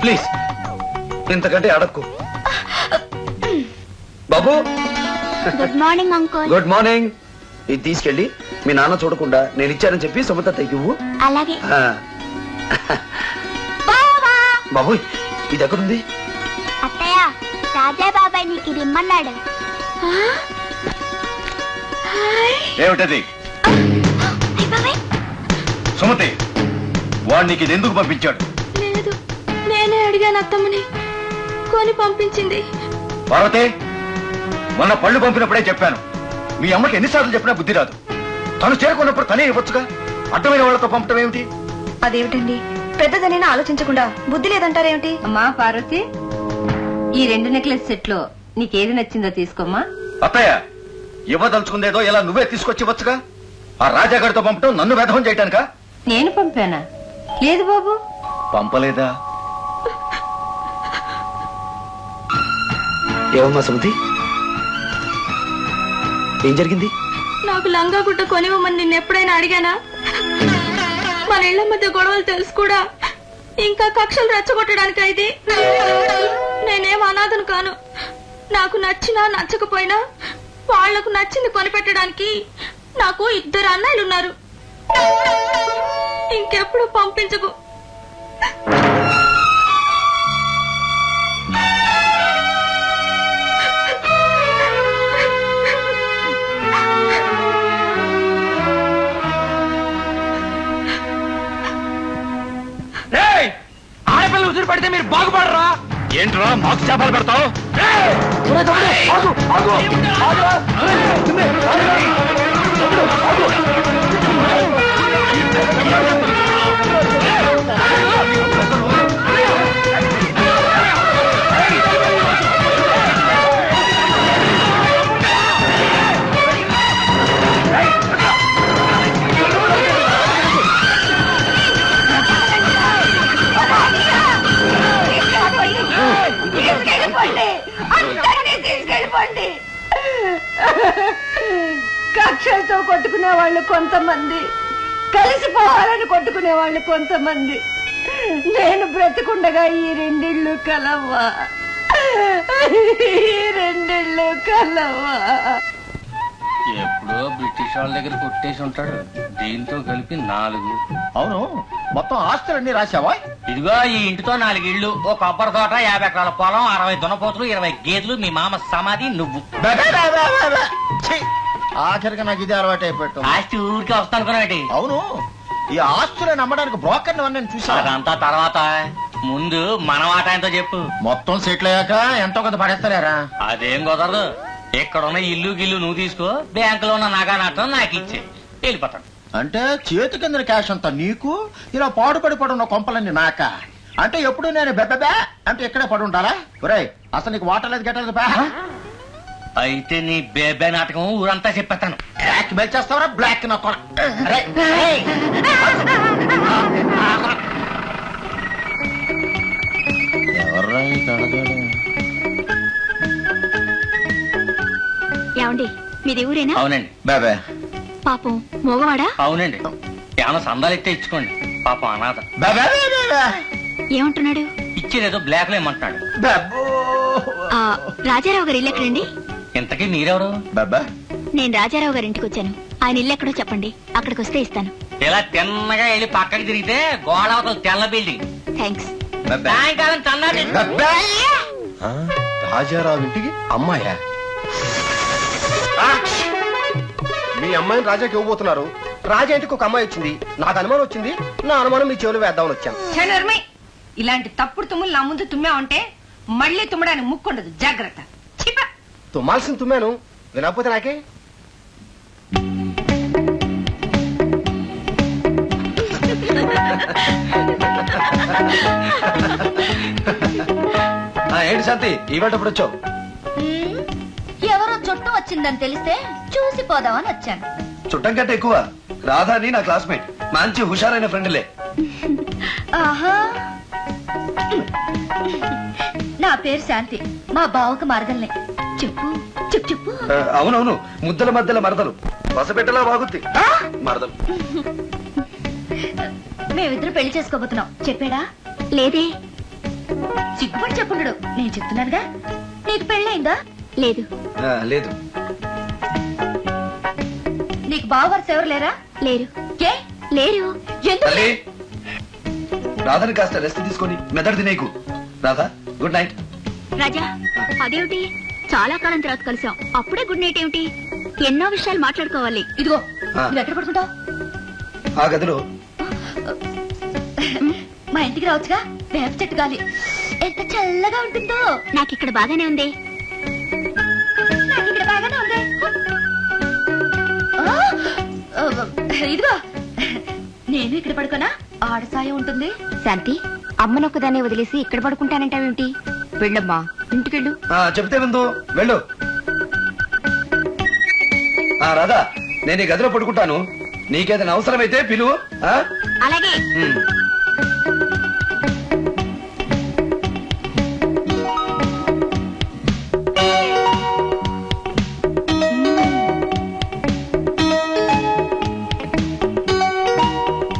ప్లీజ్ ఇంతకంటే అడక్కు. బాబు good morning uncle. Good morning. ఇది తీసుకెళ్ళి మీ నాన్న చూడకుండా నేను ఇచ్చానని చెప్పి సుమత తెగివ్వు. అలాగే. ఆ. బాబు ఇది ఎక్కడుంది? అత్తయ్య, రాజా బాబాయ్ నీకు ఇది ఇమ్మన్నాడు. ఏమిటది? సుమతి, వాడు నీకు ఇది ఎందుకు పంపించాడు? లేదు, నేనే అడిగాను అత్తమ్మని, కొని పంపించింది. పార్వతి, మొన్న పళ్ళు పంపినప్పుడే చెప్పాను, మీ అమ్మకి ఎన్నిసార్లు చెప్పినా బుద్ధి రాదు. తను చేరుకున్నప్పుడు తనే ఇవ్వచ్చుగా, అడ్డమైన వాళ్ళతో పంపటం ఏమిటి? అదేమిటండి, పెద్దదని ఆలోచించకుండా బుద్ధి లేదంటారేమిటి? అమ్మా పార్వతి, ఈ 2 నెక్లెస్ సెట్ లో నీకేది నచ్చిందో తీసుకోమ్మా. అత్తయ్య, ఇవ్వదలుచుకుందేదో ఇలా నువ్వే తీసుకొచ్చి ఇవ్వచ్చుగా. ఆ రాజాగారితో పంపటం నన్ను వ్యధం చేయటానికా? నేను పంపానా? లేదు బాబు. పంపలేదా? ఏమమ్మా సుమతి, ఏం జరిగింది? నాకు లంగా గుట్ట కొనివ్వమని నిన్న ఎప్పుడైనా అడిగానా? మన ఇళ్ల మధ్య గొడవలు తెలుసు కూడా ఇంకా కక్షలు రెచ్చగొట్టడానికి ఇది. నేనేం అనాథను కాను. నాకు నచ్చినా నచ్చకపోయినా వాళ్లకు నచ్చింది కొనిపెట్టడానికి నాకు 2 అన్నయ్యలున్నారు. ఇంకెప్పుడు పంపించకు. ఆడపిల్లలు ఉసిరి పడితే మీరు బాగుపడరా? ఏంట్రా మాకు చేపలు పెడతావు? కక్షలతో కొట్టుకునే వాళ్ళు కొంతమంది, కలిసిపోవాలని కొట్టుకునే వాళ్ళు కొంతమంది. నేను బ్రతికుండగా ఈ 2 ఇళ్ళు కలవా, ఈ 2 ఇళ్ళు కలవా. ఎప్పుడో బ్రిటిష్ వాళ్ళ దగ్గర కొట్టేసి ఉంటాడు. దీంతో కలిపి 4. అవును, మొత్తం ఆస్తులన్నీ రాశావా? ఇదిగో ఈ ఇంటితో 4 ఇళ్ళు, ఓ కొబ్బరి తోట, 50 ఎకరాల పొలం, 60 దున్నపోతులు, 20 గేదెలు, మీ మామ సమాధి, నువ్వు. ఛీ, ఆఖరిగా నాకు ఇది అలవాటు అయిపోయాడు. ఆస్తి ఊరికే వస్తానుకున్నాటి. అవును, ఈ ఆస్తులను నమ్మడానికి బ్రోకర్ నేను చూసాను. అదంతా తర్వాత, ముందు మన మాట ఎంతో చెప్పు. మొత్తం సెటిల్ అయ్యాక ఎంతో కొంత పడేస్తారా? అదేం కుదరదు. ఇక్కడున్న ఇల్లు గిల్లు నువ్వు తీసుకో, బ్యాంకులో ఉన్న నగా నట్టం నాకు ఇచ్చే, వెళ్ళిపోతాను. అంటే చేతి కింద క్యాష్ అంతా నీకు, ఇలా పాడుపడి పడున్న కొంపలన్నీ నాక. అంటే ఎప్పుడు నేను బెబ్బెబే అంటే ఇక్కడే పడి ఉండాలా? ఒరేయ్, అసలు నీకు వాటర్ లేదు గెట్టలేదు బా. అయితే నీ బేబే నాటకం ఊరంతా చెప్పేస్తాను. Black mail చేస్తావరా? బ్లాక్ నా కొన. అరే, ఏయ్. ఎవర్రా ఈ కడగాడు? ఏమండి, మీది ఊరేనా? అవునండి. బేబే పాపం మోగవాడా? అవునండి. ఏమన్నా సందాలు ఇస్తే ఇచ్చుకోండి, పాపం అనాథ. బేబే బేబే ఏమంటున్నాడు? ఇచ్చేదేదో బ్లాక్ లో ఏమంటున్నాడు. బేబో ఆ, రాజారావు గారి ఇల్లు ఎక్కడండి? ఇంతకీ మీరెవరు? బేబే నేను రాజారావు గారి ఇంటికి వచ్చాను. ఆయన ఇల్లు ఎక్కడో చెప్పండి, అక్కడికి వస్తే ఇస్తాను. ఇలా తిన్నగా వెళ్ళి పక్కకి తిరిగితే గోడవతలు తెల్ల బిల్డింగ్. థ్యాంక్స్. బేబే సాయంకాలం చల్లారి. బేబే. రాజారావు ఇంటికి అమ్మాయా? మీ అమ్మాయిని రాజాకి ఇవ్వబోతున్నారు. రాజా ఇంటికి ఒక అమ్మాయి వచ్చింది. నాకు అనుమానం వచ్చింది. నా అనుమానం మీ చెవులు వేద్దామని వచ్చాను. చనర్మి, ఇలాంటి తప్పుడు తుమ్ములు నా ముందు తుమ్మావంటే మళ్ళీ తుమ్మడానికి ముక్కుండదు, జాగ్రత్త. చిప. తుమ్మాల్సింది తుమ్మాను, వినకపోతే నాకే. ఏంటి శాంతి, ఈవేళ ఎప్పుడు వచ్చావు? ఎవరో చుట్టం వచ్చిందని తెలిస్తే చూసిపోదామని వచ్చాను. చుట్టం కంటే ఎక్కువ రాధాని నా క్లాస్మేట్, మంచి హుషారైన ఫ్రెండ్లే. ఆహా, నా పేరు శాంతి, మా బావకు మరదల్ని. చెప్పు చెప్పు చెప్పు. అవునవును, ముద్దల మధ్యల మరదలు, వసపెట్టలా బాగుద్ది మరదలు. మేమిద్దరు పెళ్లి చేసుకోబోతున్నాం. చెప్పాడా? లేదే. సిగ్గుపడి చెప్పుండడు. నేను చెప్తున్నానుగా. నీకు పెళ్ళయిందా? లేదు. లేదు. నీకు బావవర్స్ ఎవరు లేరా? లేరు. ఏ లేరు? ఎందుకు? తల్లి, రాధని కాస్త రెస్ట్ తీసుకొని మెదడు తినేకు. Radha, good night. రాజా, అదేమిటి చాలా కాలం తర్వాత కలిసాం, అప్పుడే గుడ్ నైట్ ఏమిటి? ఎన్నో విషయాలు మాట్లాడుకోవాలి. ఇదిగో ఆ. నువ్వు ఎక్కడ పడుకుంటావు? ఆ గదిలో మా ఇంటికి రావచ్చుగా, వేప చెట్టు గాలి ఎంత చల్లగా ఉంటుందో. నాకు ఇక్కడ బాగానే ఉంది. నాకు ఇక్కడ బాగానే ఉంది. ఇదిగో నేను ఇక్కడ పడుకోనా? ఆడ సాయం ఉంటుంది. శాంతి, అమ్మనొక్కదాన్ని వదిలేసి ఇక్కడ పడుకుంటానంటావేమిటి? వెళ్ళమ్మా, ఇంటికెళ్ళు. చెప్తే విందు, వెళ్ళు. రాధా, నేను ఈ గదిలో పడుకుంటాను, నీకేదైనా అవసరమైతే పిలువు. అలాగే.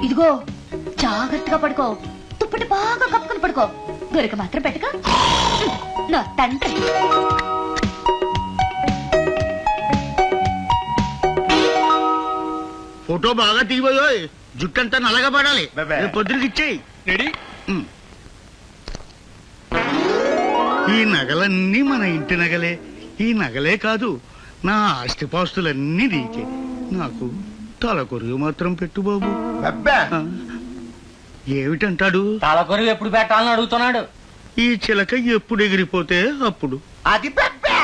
ఇదిగో జాగ్రత్తగా పడుకో, దుప్పటి బాగా కప్పుకొని పడుకో, దొరక మాత్రం పెట్టక. నా తండ్రి. ఫోటో బాగా తీయబోయో, జుట్టంతా నల్లగా పడాలి. బెబే. పొద్దునకి ఇచ్చేయి. రెడీ? ఈ నగలన్నీ మన ఇంటి నగలే. ఈ నగలే కాదు, నా ఆస్తిపాస్తులన్నీ నీకే. నాకు తలకొరుగు మాత్రం పెట్టు బాబు. బెబ్బే. ఆ, ఏమిటంటాడు? తలకొరువు ఎప్పుడు పెట్టాలని అడుగుతున్నాడు. ఈ చిలక ఎప్పుడు ఎగిరిపోతే అప్పుడు. అది బెబ్బే.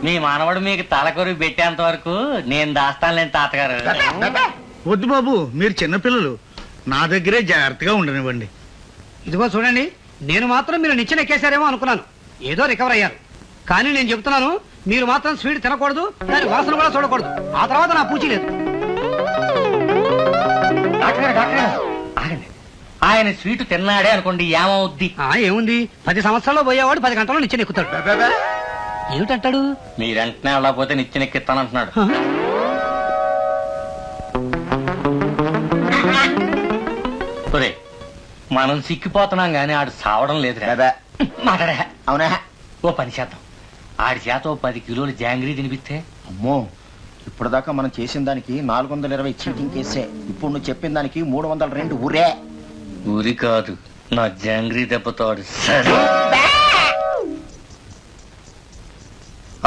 మీ మానవుడు మీకు తలకొరువు పెట్టేంత వరకు నేను దాస్తానులేని తాతగారు. బెబ్బే, బెబ్బే. వద్దు బాబు, మీరు చిన్నపిల్లలు, నా దగ్గరే జాగ్రత్తగా ఉండనివ్వండి. ఇదిగో చూడండి, నేను మాత్రం మీరు నిచ్చెన ఎక్కేశారేమో అనుకున్నాను, ఏదో రికవర్ అయ్యారు. కానీ నేను చెప్తున్నాను, మీరు మాత్రం స్వీట్ తినకూడదు, దాని వాసన కూడా చూడకూడదు. ఆ తర్వాత నా పూచి లేదు. డాక్టర్ గారు, డాక్టర్ గారు, ఆగండి. ఆయన స్వీట్ తిన్నాడే అనుకోండి, ఏమవుద్ది? ఏముంది, 10 సంవత్సరాల్లో పోయేవాడు 10 గంటల్లో నిచ్చెన ఎక్కుతాడు. బెబ్బే. ఏమిటంటాడు? మీరెంటనే వెళ్ళకపోతే నిచ్చెనెక్కిస్తానంటున్నాడు. ఒరే, మనం సిక్కిపోతున్నాం గానీ ఆడు సావడం లేదురా. బెబ్బే. మాట్లాడే. అవునా? ఓ పని చేద్దాం, ఆడి చేత ఓ 10 కిలోలు జాంగ్రీ తినిపిస్తే. అమ్మో, ఇప్పటిదాకా మనం చేసిన దానికి 420 చీటింగ్ కేసే. ఇప్పుడు నువ్వు చెప్పిన దానికి 302 ఊరే. ఊరి కాదు, నా జాంగ్రీ దెబ్బతాడు. సరే.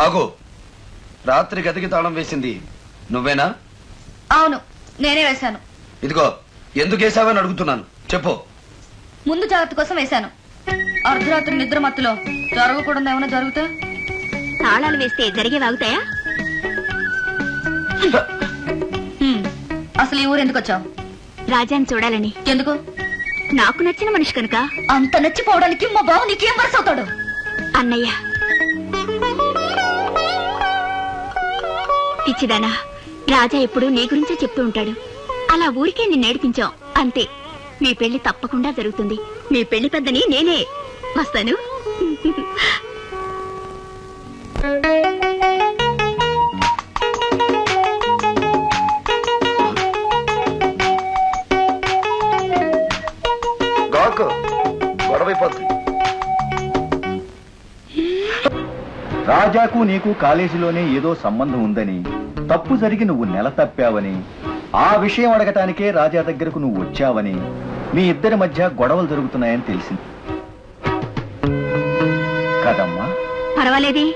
ఆగు, రాత్రి గదికి తాళం వేసింది నువ్వేనా? అవును, నేనే వేశాను. ఇదిగో, ఎందుకు వేసావని అడుగుతున్నాను, చెప్పు. ముందు జాగ్రత్త కోసం వేశాను. అర్ధరాత్రి నిద్ర మత్తులో జరగకూడదు ఏమైనా జరుగుతా? తాళాలు వేస్తే జరిగే వాగుతాయా? అసలు ఈ ఊరు ఎందుకు వచ్చావు? రాజాని చూడాలని. ఎందుకు? నాకు నచ్చిన మనిషి కనుక. అంత నచ్చిపోవడానికి మా బావ నీకేం వరుస అవుతాడు? అన్నయ్య. పిచ్చిదానా, రాజా ఎప్పుడు నీ గురించే చెప్తూ ఉంటాడు. అలా ఊరికే నిన్ను ఏడిపించాం అంతే. మీ పెళ్లి తప్పకుండా జరుగుతుంది. మీ పెళ్లి పెద్దని నేనే. వస్తాను. గొడవైపోతుంది. రాజాకు నీకు కాలేజీలోనే ఏదో సంబంధం ఉందని, తప్పు జరిగి నువ్వు నెల తప్పావని, ఆ విషయం అడగటానికే రాజా దగ్గరకు నువ్వు వచ్చావని, మీ ఇద్దరి మధ్య గొడవలు జరుగుతున్నాయని తెలిసింది కదమ్మా? పర్వాలేదే,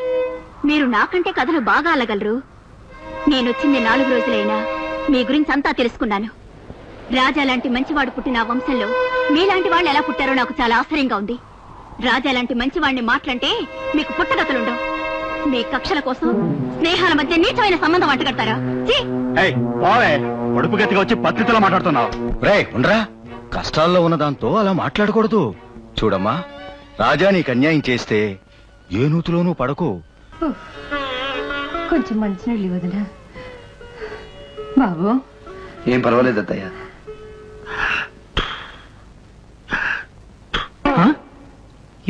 మీరు నాకంటే కథలు బాగా అల్లగలరు. నేనొచ్చింది 4 రోజులైనా మీ గురించి అంతా తెలుసుకున్నాను. రాజా లాంటి మంచివాడు పుట్టిన వంశంలో మీలాంటి వాళ్ళు ఎలా పుట్టారో నాకు చాలా ఆశ్చర్యంగా ఉంది. రాజా లాంటి మంచివాడిని మాటలంటే మీకు పుట్టగతులుండవు. మీ కక్షల కోసం స్నేహాల మధ్య నీచమైన సంబంధం అంటగడతారా? పొడుపు గతిగా వచ్చి పద్ధతిలో మాట్లాడుతున్నావు. రే ఉండరా, కష్టాల్లో ఉన్న దాంతో అలా మాట్లాడకూడదు. చూడమ్మా, రాజా నీకు అన్యాయం చేస్తే ఏ నూతులోనూ పడకు. కొంచెం మంచినీళ్ళు వదినా. బాబు, ఏం పర్వాలేదు అత్తయ్య.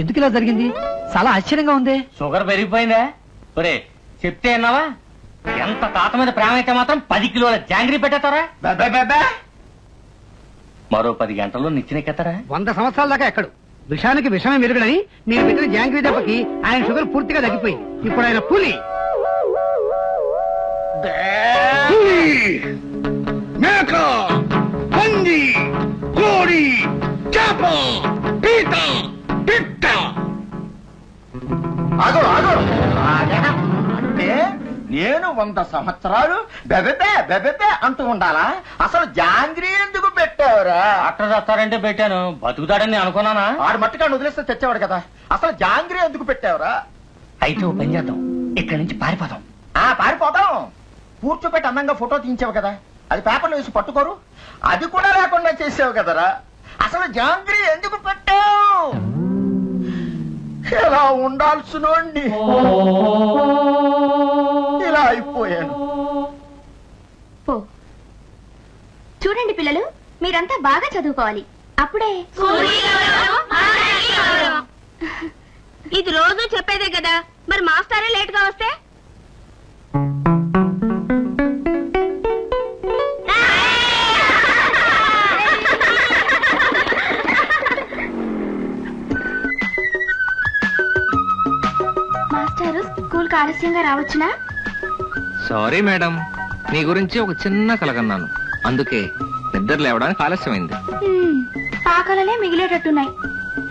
ఎందుకు ఇలా జరిగింది? చాలా ఆశ్చర్యంగా ఉంది. షుగర్ పెరిగిపోయిందా? ఒరే, చెప్తే అన్నావా? ఎంత తాత మీద ప్రేమ అయితే మాత్రం 10 కిలోల జాంగ్రీ పెట్టేస్తారా? బెబ్బే, బెబ్బే. మరో 10 గంటల్లో నిచ్చినెక్కేస్తారా? 100 సంవత్సరాల దాకా ఎక్కడు. విషానికి విషమే మెరుగుడని నేను పెట్టిన జాంగ్రీ దెబ్బకి ఆయన షుగర్ పూర్తిగా తగ్గిపోయింది. ఇప్పుడు ఆయన పులి. మేక, పంది, కోడి, చేప, పీత, పిట్ట. ఆగో, ఆగో. ఆ నేను 100 సంవత్సరాలు బెబెబే అంటూ ఉండాలా? అసలు జాంగ్రీ ఎందుకు పెట్టావురా? డాక్టర్ చేస్తారంటే పెట్టాను, బతుకుతాడని అనుకున్నానా? ఆడు మట్టుకాడు వదిలేస్తే తెచ్చేవాడు కదా. అసలు జాంగ్రీ ఎందుకు పెట్టావురా? అయితే ఓ పని చేద్దాం, ఇక్కడి నుంచి పారిపోదాం. పారిపోతాం. కూర్చోపెట్టి అందంగా ఫోటో తీయించావు కదా, అది పేపర్లో వేసి పట్టుకోరు. అది కూడా లేకుండా చేసావు కదరా. అసలు జాంగ్రీ ఎందుకు పెట్టావు? ఎలా ఉండాల్సినోండి ఇలా అయిపోయాను. పో. చూడండి పిల్లలు, మీరంతా బాగా చదువుకోవాలి. అప్పుడే ఇది రోజు చెప్పేదే కదా, మరి మాస్టారే లేట్ గా వస్తే? మాస్టారు స్కూల్ ఆలస్యంగా రావచ్చునా? సారీ మేడం, మీ గురించి ఒక చిన్న కలగన్నాను, అందుకే నిద్ర లేవడానికి ఆలస్యమైంది. ఆ కలలే మిగిలేటట్టున్నాయి.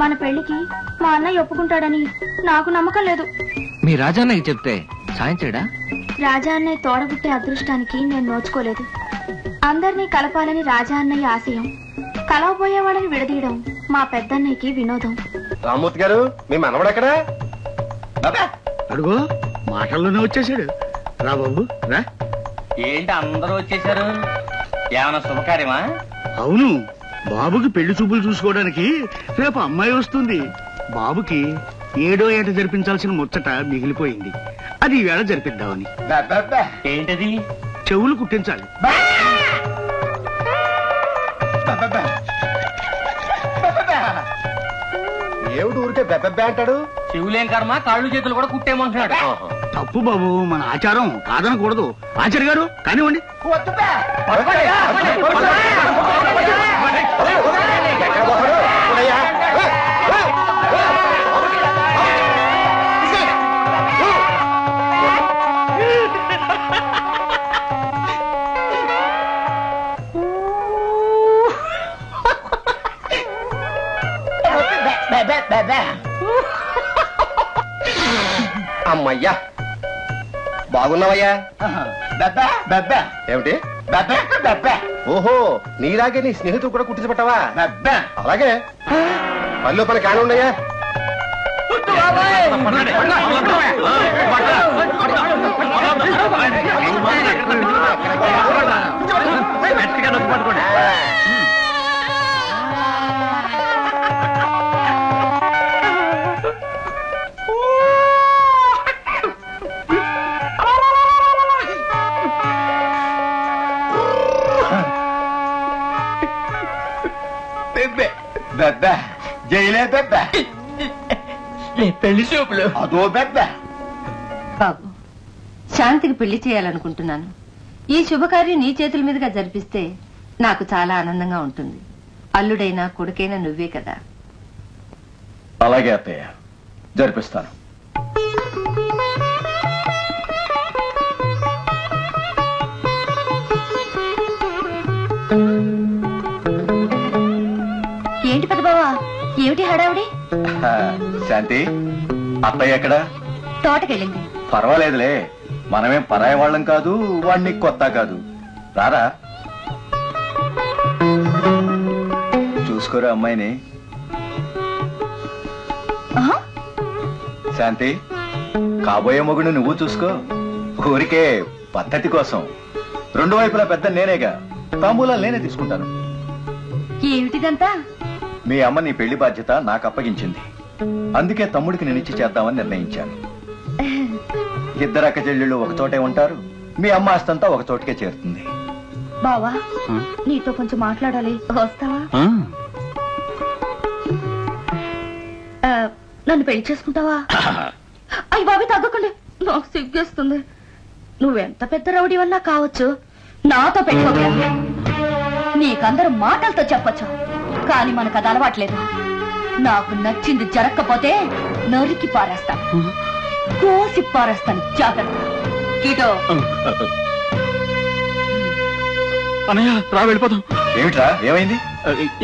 మన పెళ్లికి మా అన్నయ్య ఒప్పుకుంటాడని నాకు నమ్మకం లేదు. మీ రాజాన్నకి చెప్తే సాయం చేయడా? రాజా అన్నయ్య తోడబుట్టే అదృష్టానికి నేను నోచుకోలేదు. అందరినీ కలపాలని రాజా అన్నయ్య ఆశయం, కలవబోయేవాడని విడదీయడం మా పెద్దన్నయ్యకి వినోదం. రామ్మూర్తి గారు, మీ మనవడెక్కడా? అడుగు మాటల్లోనే వచ్చేసాడు. రా బాబు రా. ఏంటి అందరూ వచ్చేసారు? ఏమైనా శుభకార్యమా? అవును, బాబుకి పెళ్లి చూపులు చూసుకోవడానికి రేపు అమ్మాయి వస్తుంది. బాబుకి 7వ ఏట జరిపించాల్సిన ముచ్చట మిగిలిపోయింది, అది ఈవేళ జరిపిద్దామని. ఏంటది? చెవులు కుట్టించాలి. ఏమిటి ఊరికే బెబ్బెబ్బే అంటాడు? చెవులేం కర్మ, కాళ్ళు చేతులు కూడా కుట్టేమంటున్నాడు. తప్పు బాబు, మన ఆచారం కాదనకూడదు. ఆచార్య గారు కానివ్వండి. అమ్మయ్యా, బాగున్నావయ్యా? ఏమిటి? ఓహో, నీలాగే నీ స్నేహితుడు కూడా కుట్టించబట్టావా? అలాగే పనిలో పని కాని ఉన్నాయా? జైలే పెళ్లి చూపులు అదో బాబు, శాంతికి పెళ్లి చేయాలనుకుంటున్నాను. ఈ శుభకార్యం నీ చేతుల మీదుగా జరిపిస్తే నాకు చాలా ఆనందంగా ఉంటుంది. అల్లుడైనా కొడుకైనా నువ్వే కదా. అలాగే అత్తయ్య, జరిపిస్తాను. ఏంటి పెద్ద బావా, ఏమిటి హడావిడి? శాంతి, అత్తయ్య ఎక్కడా? తోటకెళ్ళింది. పర్వాలేదులే, మనమేం పరాయి వాళ్ళం కాదు, వాడిని కొత్త కాదు. రారా, చూసుకోరా అమ్మాయిని. శాంతి, కాబోయే మొగుడు నువ్వు చూసుకో. ఊరికే పద్ధతి కోసం 2 వైపులా పెద్ద నేనేగా, తాంబూలాలు నేనే తీసుకుంటాను. ఏమిటిదంతా? మీ అమ్మ నీ పెళ్లి బాధ్యత నాకు అప్పగించింది, అందుకే తమ్ముడికి నేనిచ్చి చేద్దామని నిర్ణయించాను. 2 అక్క చెల్లెళ్ళు ఒక చోటే ఉంటారు, మీ అమ్మ ఆస్తంతా ఒక చోటుకే చేరుతుంది. బావా, నీతో కొంచెం మాట్లాడాలి, వస్తావా? నన్ను పెళ్లి చేసుకుంటావా? అయ్యి బాబు, తగ్గకండి, నాకు సిగ్గేస్తుంది. నువ్వెంత పెద్ద రౌడీ వల్ల కావచ్చు, నాతో పెట్టుకోగలవు. నీకందరూ మాటలతో చెప్పచ్చు, కానీ మనకు అది అలవాట్లేదు. నాకు నచ్చింది జరగకపోతే నరికి పారేస్తాను, కోసి పారేస్తాను. జాగ్రత్త. కీటో, అన్నయ్య రా, వెళ్ళిపోతాం. ఏమిట్రా, ఏమైంది?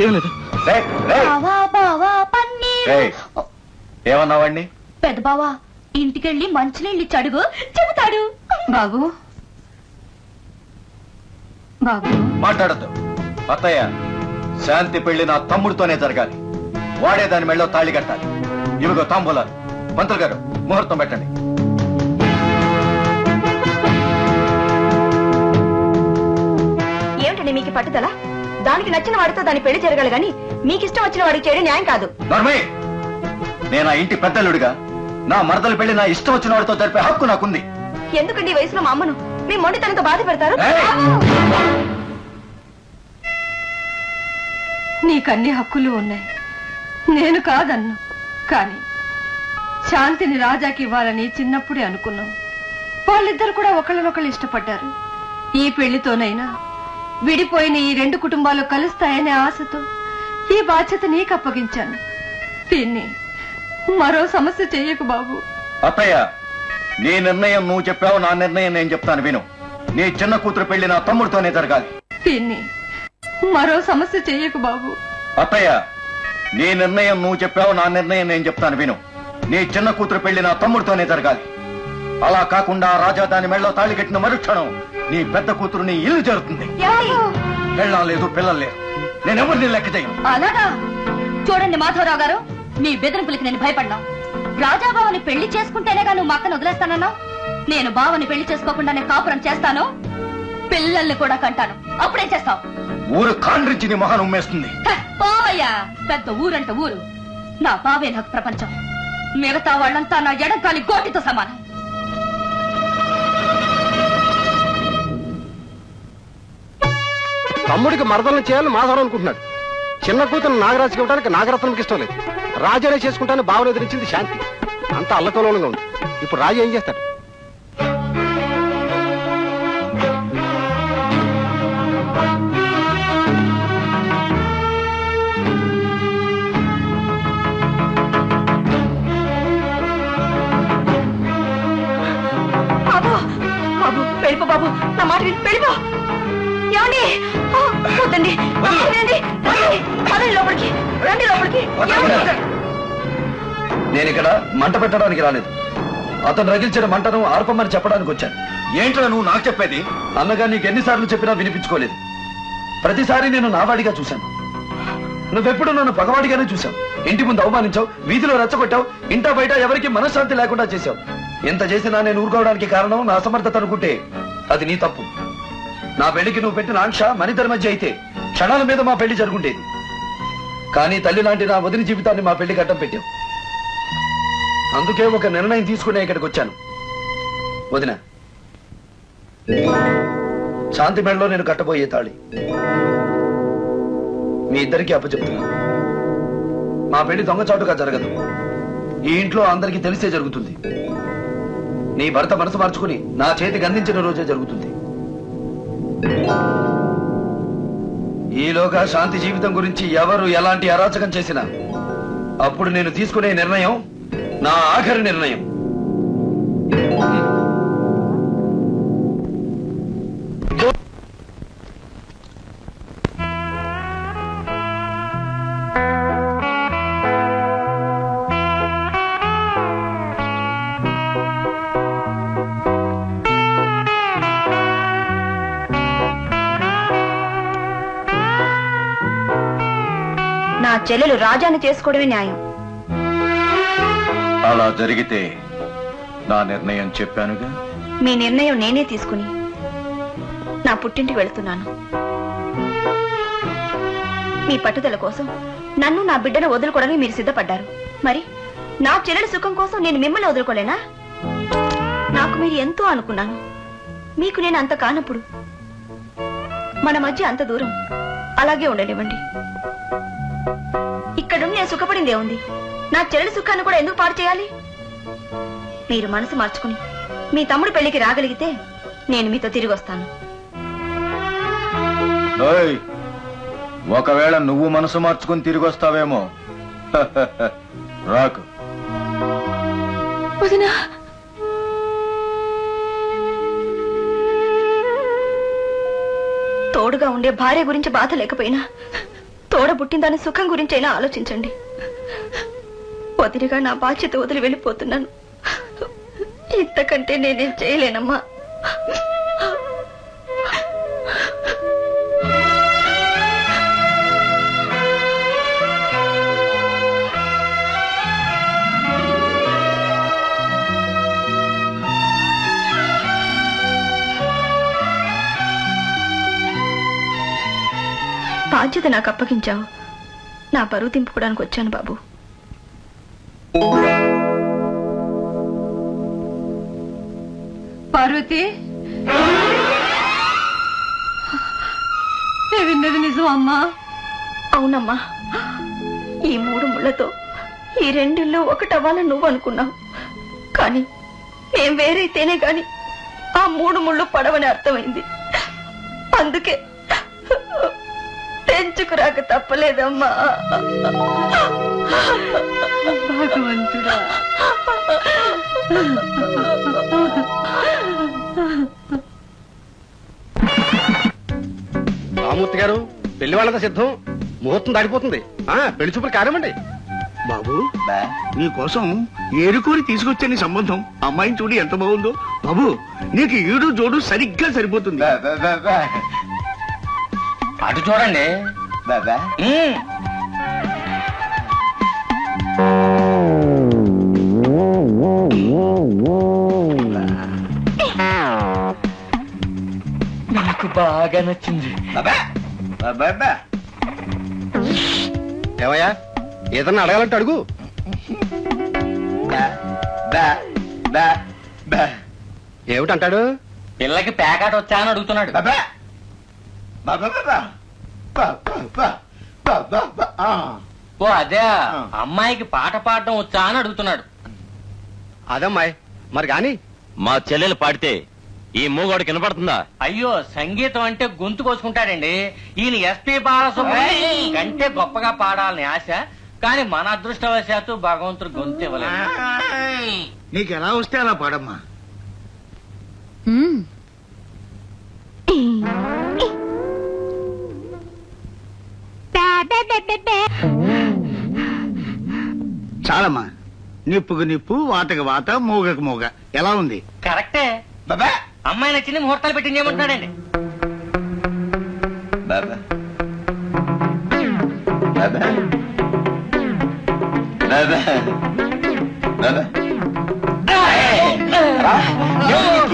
ఏం లేదు. బావా బావా పన్నీరు. ఏమన్నా వాడిని? పెద్ద బావా, ఇంటికెళ్ళి మంచినీళ్ళు ఇచ్చి అడుగు, చెబుతాడు. బాబు బాబు మాట్లాడద్దు. అత్తయ్య, శాంతి పెళ్లి నా తమ్ముడితోనే జరగాలి. వాడే దాని మెళ్ళో తాళి కట్టాలి. ఇవిగో తాంబూలాలు. మంత్రులు గారు, ముహూర్తం పెట్టండి. ఏమిటండి మీకు పట్టుదల? దానికి నచ్చిన వాడితో దాని పెళ్లి జరగాలి గాని మీకు ఇష్టం వచ్చిన వాడికి చేయడం న్యాయం కాదు. నర్మయ్య, నేను ఆ ఇంటి పెద్దలుడిగా నా మరదల పెళ్లి నా ఇష్టం వచ్చిన వాడితో జరిపే హక్కు నాకుంది. ఎందుకండి ఈ వయసులో మా అమ్మను మీ మొండితనంతో బాధ పెడతారు? నీకన్ని హక్కులు ఉన్నాయి, నేను కాదన్ను. కానీ శాంతిని రాజాకి ఇవ్వాలని చిన్నప్పుడే అనుకున్నాం. వాళ్ళిద్దరు కూడా ఒకళ్ళనొకళ్ళు ఇష్టపడ్డారు. ఈ పెళ్లితోనైనా విడిపోయిన ఈ రెండు కుటుంబాలు కలుస్తాయనే ఆశతో ఈ బాధ్యత నీకు అప్పగించాను. దీన్ని మరో సమస్య చెయ్యకు బాబు. అత్తయ్య, నీ నిర్ణయం నువ్వు చెప్పావు, నా నిర్ణయం నేను చెప్తాను విను. నీ చిన్న కూతురు పెళ్లి నా తమ్ముడితోనే జరగాలి. దీన్ని మరో సమస్య చెయ్యకు బాబు. అత్తయ్య, నీ నిర్ణయం నువ్వు చెప్పావు, నా నిర్ణయం నేను చెప్తాను విను. నీ చిన్న కూతురు పెళ్లి నా తమ్ముడితోనే జరగాలి. అలా కాకుండా రాజా దాని మెళ్ళలో తాళి కట్టిన మరుక్షణం నీ పెద్ద కూతురు నీ ఇల్లు చేరుతుంది. పెళ్ళం లేదు, పిల్లలు లేరు. నేనెవరిని లెక్క చేయను. అలాగా? చూడండి మాధవరావు గారు, మీ బెదిరింపులకి నేను భయపడ్డా. రాజా బావని పెళ్లి చేసుకుంటేనేగా నువ్వు మా అక్కను వదిలేస్తానన్నావు. నేను బావని పెళ్లి చేసుకోకుండా నేను కాపురం చేస్తాను, పిల్లల్ని కూడా కంటాను. అప్పుడేం చేస్తావు? ఊరు కాండ్రించి నీ మొహం ఉమ్మేస్తుంది. పోవయ్యా, పెద్ద ఊరంట ఊరు. నా బావే నాకు ప్రపంచం. మిగతా వాళ్ళంతా నా ఎడంకాలి గోటితో సమానం. తమ్ముడికి మరదలను చేయాలని మాధవరావు అనుకుంటున్నాడు. చిన్న కూతురు నాగరాజుకి ఇవ్వడానికి నాగరత్నంకి ఇష్టం లేదు. రాజానే చేసుకుంటాను భావన ఎదిరించింది శాంతి. అంత అల్లకలోలంగా ఉంది. ఇప్పుడు రాజు ఏం చేస్తాడు? బాబు బాబు వెళ్ళిపో బాబు, నా మాట విని వెళ్ళిపో. ఏమండి? వద్దండి, రండి లోపలికి, రండి లోపలికి. నేను ఇక్కడ మంట పెట్టడానికి రాలేదు. అతను రగిల్చిన మంటను ఆర్పమని చెప్పడానికి వచ్చాను. ఏంట్రా నువ్వు నాకు చెప్పేది? అన్నగా నీకు ఎన్నిసార్లు చెప్పినా వినిపించుకోలేదు. ప్రతిసారి నేను నావాడిగా చూశాను. నువ్వెప్పుడు నన్ను పగవాడిగానే చూశావు. ఇంటి ముందు అవమానించావు, వీధిలో రెచ్చగొట్టావు, ఇంటా బయట ఎవరికి మనశ్శాంతి లేకుండా చేశావు. ఎంత చేసినా నేను ఊరుకోవడానికి కారణం నా అసమర్థత అనుకుంటే అది నీ తప్పు. నా పెళ్లికి నువ్వు పెట్టిన ఆంక్ష మనిద్దరి మధ్య అయితే క్షణాల మీద మా పెళ్లి జరుగుండేది. కానీ తల్లి లాంటి నా వదిలి జీవితాన్ని మా పెళ్లి గడ్డం పెట్టావు. అందుకే ఒక నిర్ణయం తీసుకునే ఇక్కడికి వచ్చాను. వదిన, శాంతి మెడలో నేను కట్టబోయే తాళి మీ ఇద్దరికీ అప్పచెప్తున్నా. మా పెళ్లి దొంగచాటుగా జరగదు. ఈ ఇంట్లో అందరికీ తెలిసే జరుగుతుంది. నీ భర్త మనసు మార్చుకుని నా చేతికి అందించిన రోజే జరుగుతుంది. ఈలోగా శాంతి జీవితం గురించి ఎవరు ఎలాంటి అరాచకం చేసినా అప్పుడు నేను తీసుకునే నిర్ణయం నా ఆఖరి నిర్ణయం. నా చెల్లెలు రాజాని చేసుకోవడమే న్యాయం. అలా జరిగితే నా నిర్ణయం చెప్పానుగా. మీ నిర్ణయం నేనే తీసుకుని నా పుట్టింటికి వెళ్తున్నాను. మీ పట్టుదల కోసం నన్ను నా బిడ్డను వదులుకోవడానికి మీరు సిద్ధపడ్డారు. మరి నా చెల్లెల సుఖం కోసం నేను మిమ్మల్ని వదులుకోలేనా? నాకు మీరు ఎంతో అనుకున్నాను. మీకు నేను అంత కానప్పుడు మన మధ్య అంత దూరం అలాగే ఉండనివ్వండి. ఇక్కడుండి నేను సుఖపడిందే ఉంది. నా చెల్లెల సుఖాన్ని కూడా ఎందుకు పాడు చేయాలి? మీరు మనసు మార్చుకుని మీ తమ్ముడు పెళ్లికి రాగలిగితే నేను మీతో తిరిగి వస్తాను. ఒకవేళ నువ్వు మనసు మార్చుకుని తిరిగి వస్తావేమో. రాకు. తోడుగా ఉండే భార్య గురించి బాధ లేకపోయినా తోడ పుట్టిన దాని సుఖం గురించైనా ఆలోచించండి. వదిలిగా నా బాధ్యత వదిలి వెళ్ళిపోతున్నాను. ఇంతకంటే నేనేం చేయలేనమ్మా. బాధ్యత నాకు అప్పగించావు. నా పరువు దింపుకోవడానికి వచ్చాను బాబు. పార్వతి, విన్నది నిజం అమ్మా? అవునమ్మా, ఈ 3 ముళ్ళతో ఈ 2 ఇళ్ళు ఒకటవ్వాలని నువ్వు అనుకున్నావు. కానీ మేం వేరైతేనే గాని ఆ 3 ముళ్ళు పడవని అర్థమైంది. అందుకే తెంచుకురాక తప్పలేదమ్మా. భగవంతుడా, రామూర్తి గారు, పెళ్లి వాళ్ళంతా సిద్ధం. ముహూర్తం దాటిపోతుంది. పెళ్లి చూపులు కానివ్వండి. బాబు, నీకోసం ఏరుకోరి తీసుకొచ్చని సంబంధం. అమ్మాయిని చూడు ఎంత బాగుందో. బాబు, నీకు ఈడు జోడు సరిగ్గా సరిపోతుంది. అటు చూడండి. నాకు బాగా నచ్చింది. ఏమయ్యా, ఏదన్నా అడగాలంటే అడుగు. ఏమిటంటాడు? పిల్లకి ప్యాకాట్ వచ్చా అని అడుగుతున్నాడు. ఓ అదే, అమ్మాయికి పాట పాడడం వచ్చా అని అడుగుతున్నాడు. అదమ్మాయి మరి గాని. మా చెల్లెలు పాడితే ఈ మూగోడికి వినపడుతుందా? అయ్యో, సంగీతం అంటే గొంతు కోసుకుంటాడండి. ఈయన ఎస్పీ బాలసుబ్రహ్మణ్యం కంటే గొప్పగా పాడాలని ఆశ, కానీ మన అదృష్టవశాత్తు భగవంతుడు గొంతు ఇవ్వలేదు. నీకు ఎలా వస్తే అలా పాడమ్మా. చాలమ్మా. నిప్పుకు నిప్పు, వాతకు వాత, మూగకు మూగ. ఎలా ఉంది? కరెక్టే. అమ్మాయి నచ్చింది, ముహూర్తాలు పెట్టింది ఏమంటున్నాడండి.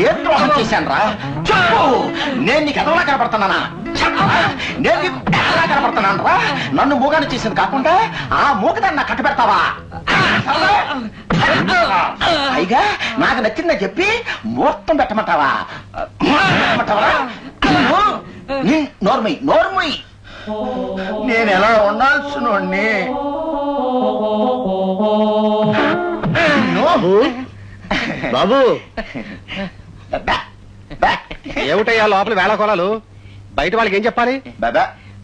ఏం ద్రోహం చేశాను రా? చెప్పు. నేను నీకు ఎదవలా కనపడుతున్నానా? నేను నీకు ఎదవలా కనపడుతున్నాను రా? నన్ను మూగాను చేసింది కాకుండా ఆ మూగదాన్ని నాకు కట్టు పెడతావా? పైగా నాకు నచ్చిందని చెప్పి ముహూర్తం పెట్టమంటావా? నోర్మై నోర్మై. నేను ఎలా ఉండాల్సిన బాబు, ఏమిటయ్యా లోపల వేళకోళాలు? బయట వాళ్ళకి ఏం చెప్పాలి?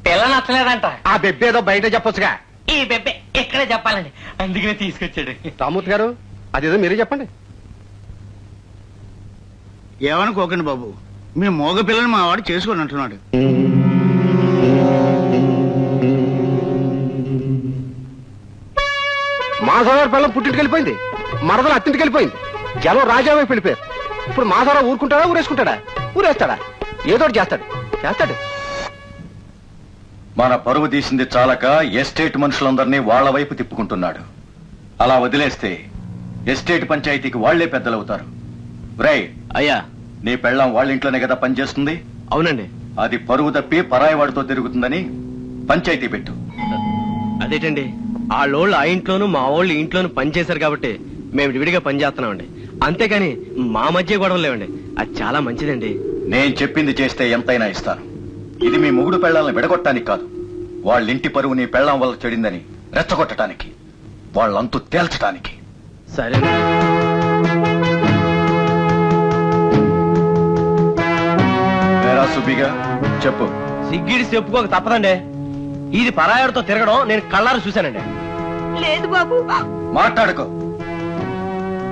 పిల్ల నచ్చలేదంట. ఆ బెబ్బేదో బయట చెప్పొచ్చుగా. ఈ బెబ్బే ఇక్కడే చెప్పాలండి, అందుకనే తీసుకొచ్చాడు. రామూర్తి గారు, అదేదో మీరే చెప్పండి. ఏమనుకోకండి బాబు, మీ మోగ పిల్లని మా వాడు చేసుకొని అంటున్నాడు. మాధవరావు పిల్లలు పుట్టింటికి వెళ్ళిపోయింది, మరదలు అత్తింటికి వెళ్ళిపోయింది, జనం రాజా వైపు వెళ్ళిపోయారు. ఇప్పుడు మాధవరావు ఊరుకుంటాడా, ఊరేసుకుంటాడా? ఊరేస్తాడా? ఏదో చేస్తాడు చేస్తాడు. మన పరువు తీసింది చాలక ఎస్టేట్ మనుషులందరినీ వాళ్ల వైపు తిప్పుకుంటున్నాడు. అలా వదిలేస్తే ఎస్టేట్ పంచాయతీకి వాళ్లే పెద్దలవుతారు. రై అయ్యా, నీ పెళ్ళాం వాళ్ళ ఇంట్లోనే కదా పనిచేస్తుంది. అవునండి. అది పరువు తప్పి పరాయివాడితో తిరుగుతుందని పంచాయతీ పెట్టు. అదేటండి, వాళ్ళోళ్ళు ఆ ఇంట్లోనూ మా వాళ్ళు ఇంట్లోనూ పనిచేశారు కాబట్టి మేము విడిగా పనిచేస్తున్నామండి. అంతేకాని మా మధ్య గొడవలు లేవండి. అది చాలా మంచిదండి. నేను చెప్పింది చేస్తే ఎంతైనా ఇస్తాను. ఇది మీ మొగుడు పెళ్ళాలను విడగొట్టడానికి కాదు, వాళ్ళింటి పరువు నీ పెళ్ళాం వల్ల చెడిందని రెచ్చగొట్టడానికి, వాళ్ళంతు తేల్చడానికి. సరే సుబ్బిగా చెప్పు. సిగ్గిడి చెప్పుకోక తప్పదండి. ఇది పరాయాడితో తిరగడం నేను కళ్ళారు చూశానండి. లేదు బాబు. మాట్లాడుకో.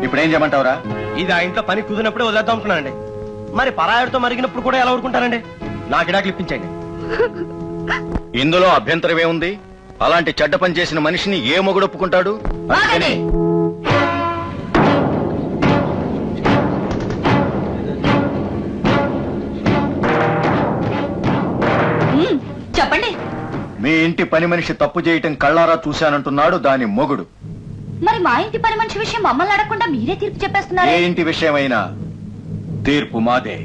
ఇప్పుడేం చేయమంటావురా? ఇది ఆ ఇంట్లో పని కుదిరినప్పుడే వదిలేద్దాం అనుకున్నానండి. మరి పరాయాడితో మరిగినప్పుడు కూడా ఎలా ఊరుకుంటానండి? నాకు ఇడాకులు ఇప్పించండి. ఇందులో అభ్యంతరమే ఉంది? అలాంటి చెడ్డ పని చేసిన మనిషిని ఏ మొగుడు ఒప్పుకుంటాడు? మీ ఇంటి పని మనిషి తప్పు చేయటం కళ్ళారా చూశానంటున్నాడు దాని మొగుడు. మరి మా ఇంటి పని మనిషి విషయం మమ్మల్ని అడగకుండా మీరే తీర్పు చెప్పేస్తున్నారు. ఏ ఇంటి విషయమైనా తీర్పు మాదే.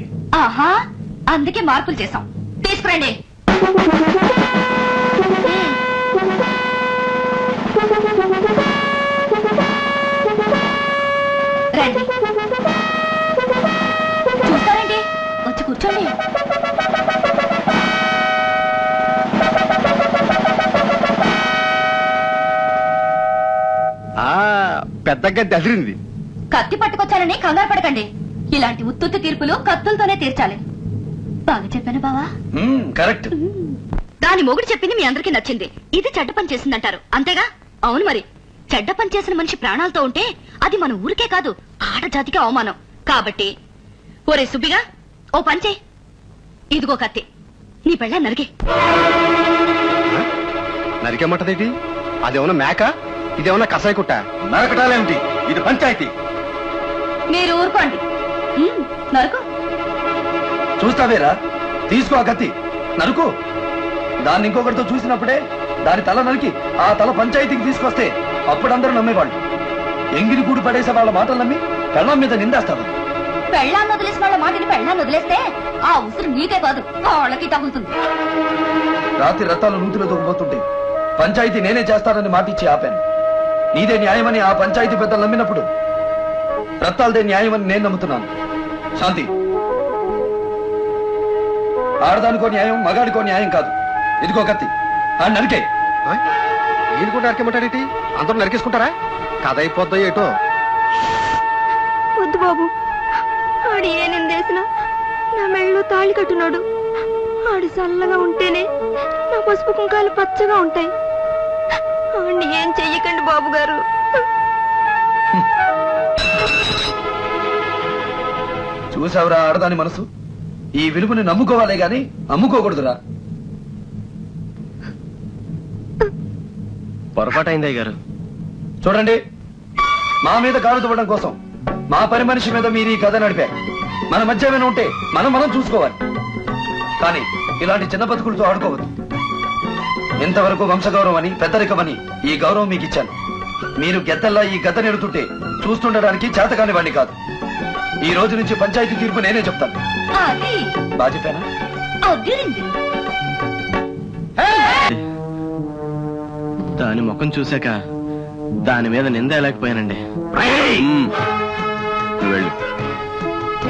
ఆహా, అందుకే మార్పులు చేశాం. తీసుకురండి. రండి, చూస్తారండి, వచ్చి కూర్చోండి. పెద్ద గడ్డి అదిరింది. కత్తి పట్టుకొచ్చానని కంగారు పడకండి. ఇలాంటి ఉత్తుత్తి తీర్పులు కత్తులతోనే తీర్చాలి. బాగా చెప్పాను బావా. కరెక్ట్. దాని మొగుడు చెప్పింది మీ అందరికీ నచ్చింది. ఇది చెడ్డ పని చేసిందంటారు, అంతేగా? అవును, మరి చెడ్డ పని చేసిన మనిషి ప్రాణాలతో ఉంటే అది మన ఊరికే కాదు, ఆడజాతికి అవమానం. కాబట్టి ఒరే సుబ్బిగా, ఓ పంచే, ఇదిగో కత్తి, నీ పెళ్ళ నరికే. నరికేమంటదేటి? అదేమన్నా మేక, ఇదేమన్నా కసాయి కుట్ట? నరకటాలేమిటి? ఇది పంచాయతీ. మీరు ఊరుకోండి. నరకు. చూస్తావేరా, తీసుకో ఆ కత్తి, నరుకు. దాన్ని ఇంకొకరితో చూసినప్పుడే దాని తల నరికి ఆ తల పంచాయతీకి తీసుకొస్తే అప్పుడు అందరూ నమ్మేవాళ్ళు. ఎంగిరి గూడు పడేసే వాళ్ళ మాటలు నమ్మి పెళ్ళం మీద నిందేస్తారు. పెళ్ళాన్ని వదిలేసిన వాళ్ళ మాటని పెళ్ళాన్ని వదిలేస్తే ఆ ఉసురు నీకే కాదు, వాళ్ళకి తగులుతుంది. రాత్రి రత్తాలు నూతిలో దొరికిపోతుంటే పంచాయతీ నేనే చేస్తానని మాటిచ్చి ఆపాను. నీదే న్యాయమని ఆ పంచాయతీ పెద్దలు నమ్మినప్పుడు రత్తాలదే న్యాయమని నేను నమ్ముతున్నాను. శాంతి, ఆడదానికో న్యాయం, మగాడికో న్యాయం కాదు. ఇదిగో కత్తి, ఆ నరికే. ఈయన కూడా నరికేమంటారేటి? అందరూ నరికేసుకుంటారా? కథ అయిపోద్దో ఏటో. వద్దు బాబు, ఆడు ఏ నిందేసినా నా మెళ్ళలో తాళి కట్టున్నాడు. ఆడు చల్లగా ఉంటేనే నా పసుపు కుంకాలు పచ్చగా ఉంటాయి. ఆడిని ఏం చెయ్యకండి బాబు గారు. చూసావురా ఆడదాని మనసు? ఈ విలువని నమ్ముకోవాలే గాని అమ్ముకోకూడదురా. పొరపాటైందయ్య గారు. చూడండి, మా మీద గాలు తువ్వడం కోసం మా పని మనిషి మీద మీరు ఈ కథ నడిపారు. మన మధ్య ఏమైనా ఉంటే మనం చూసుకోవాలి, కానీ ఇలాంటి చిన్న బతుకులతో ఆడుకోవద్దు. ఇంతవరకు వంశగౌరవం అని, పెద్దరికమని ఈ గౌరవం మీకు ఇచ్చాను. మీరు గెద్దల్లా ఈ గద్ద నెడుతుంటే చూస్తుండడానికి చేతకాని వాడిని కాదు. ఈ రోజు నుంచి పంచాయతీ తీర్పు నేనే చెప్తాను. బాగా చెప్పానా? దాని ముఖం చూశాక దాని మీద నిందేయలేకపోయానండి. వెళ్ళు,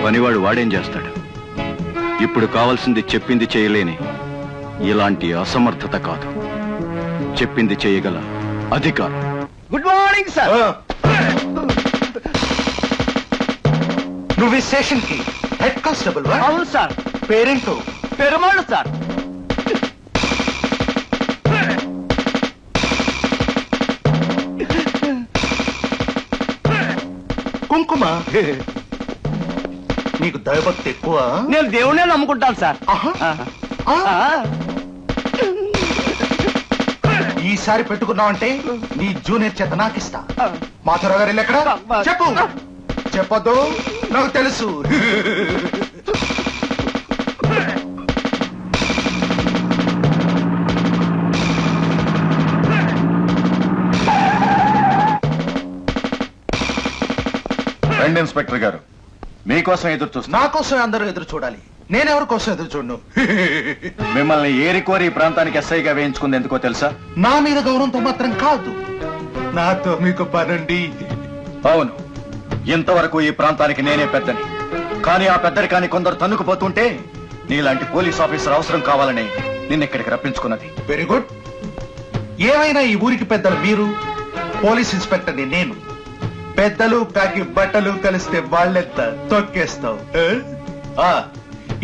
పనివాడు వాడేం చేస్తాడు? ఇప్పుడు కావాల్సింది చెప్పింది చేయలేని ఇలాంటి అసమర్థత కాదు, చెప్పింది చేయగల అధికారం. Good morning sir. నువ్వు ఈ స్టేషన్ కి హెడ్ కానిస్టేబుల్? అవును సార్. పేరేంటో? పెరుమాళ్ళు సార్. కుంకుమ, నీకు దైవభక్తి ఎక్కువ? నేను దేవుణ్ణే నమ్ముకుంటాను సార్. ఈసారి పెట్టుకున్నావంటే నీ జూనియర్ చేత నాకిస్తా. మాధురావు గారు ఎక్కడ? చెప్పు. చెప్పొద్దు, నాకు తెలుసు. రండి ఇన్స్పెక్టర్ గారు, మీకోసం ఎదురు చూస్తున్నా. నా కోసం అందరూ ఎదురు చూడాలి, నేనెవరి కోసం ఎదురు చూడను. మిమ్మల్ని ఏరికోరి ఈ ప్రాంతానికి ఎస్ఐగా వేయించుకుంది ఎందుకో తెలుసా? నా మీద గౌరవంతో మాత్రం కాదు, నాతో మీకు పనండి. అవును, ఇంతవరకు ఈ ప్రాంతానికి నేనే పెద్దని. కానీ ఆ పెద్దరికాన్ని కొందరు తన్నుకుపోతుంటే నీలాంటి పోలీస్ ఆఫీసర్ అవసరం కావాలని నిన్నిక్కడికి రప్పించుకున్నది. Very good. ఏమైనా ఈ ఊరికి పెద్దలు మీరు, పోలీస్ ఇన్స్పెక్టర్ని నేను. పెద్దలు కాకి బట్టలు కలిస్తే వాళ్ళెంత తొక్కేస్తావు.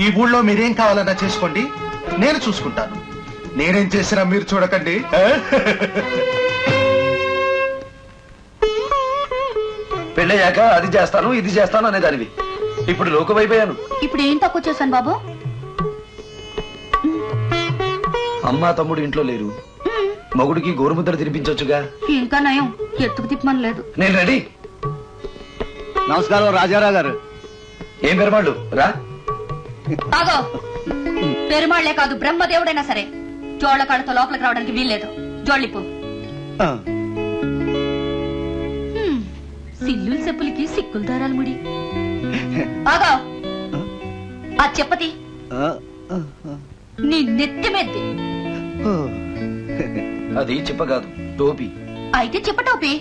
ఈ ఊళ్ళో మీరేం కావాలన్నా చేసుకోండి, నేను చూసుకుంటాను. నేనేం చేసినా మీరు చూడకండి. పెళ్ళయ్యాక అది చేస్తాను, ఇది చేస్తాను అనేదానివి. ఇప్పుడు లోకమైపోయాను. ఇప్పుడు ఏం తక్కువ చేశాను బాబు? అమ్మా తమ్ముడు ఇంట్లో లేరు, మగుడికి గోరుముద్దలు తినిపించొచ్చుగా. ఇంకా నయం, ఎత్తుకు తిప్పమని లేదు. నేను రెడీ. నమస్కారం రాజారావు గారు. ఏం పెరమాళ్ళు రా. ఆగో, పెరుమాళ్లే కాదు బ్రహ్మదేవుడైనా సరే జోళ్ల కాళ్ళతో లోపలికి రావడానికి వీల్లేదు. జోళ్ళిప్పు. సిల్లుల చెప్పులకి సిక్కుల దారాలు ముడి. ఆగా ఆ చెప్పతి నీ నెత్తి మెద్ది. అది చెప్ప కాదు, టోపీ. అయితే చెప్ప టోపీ.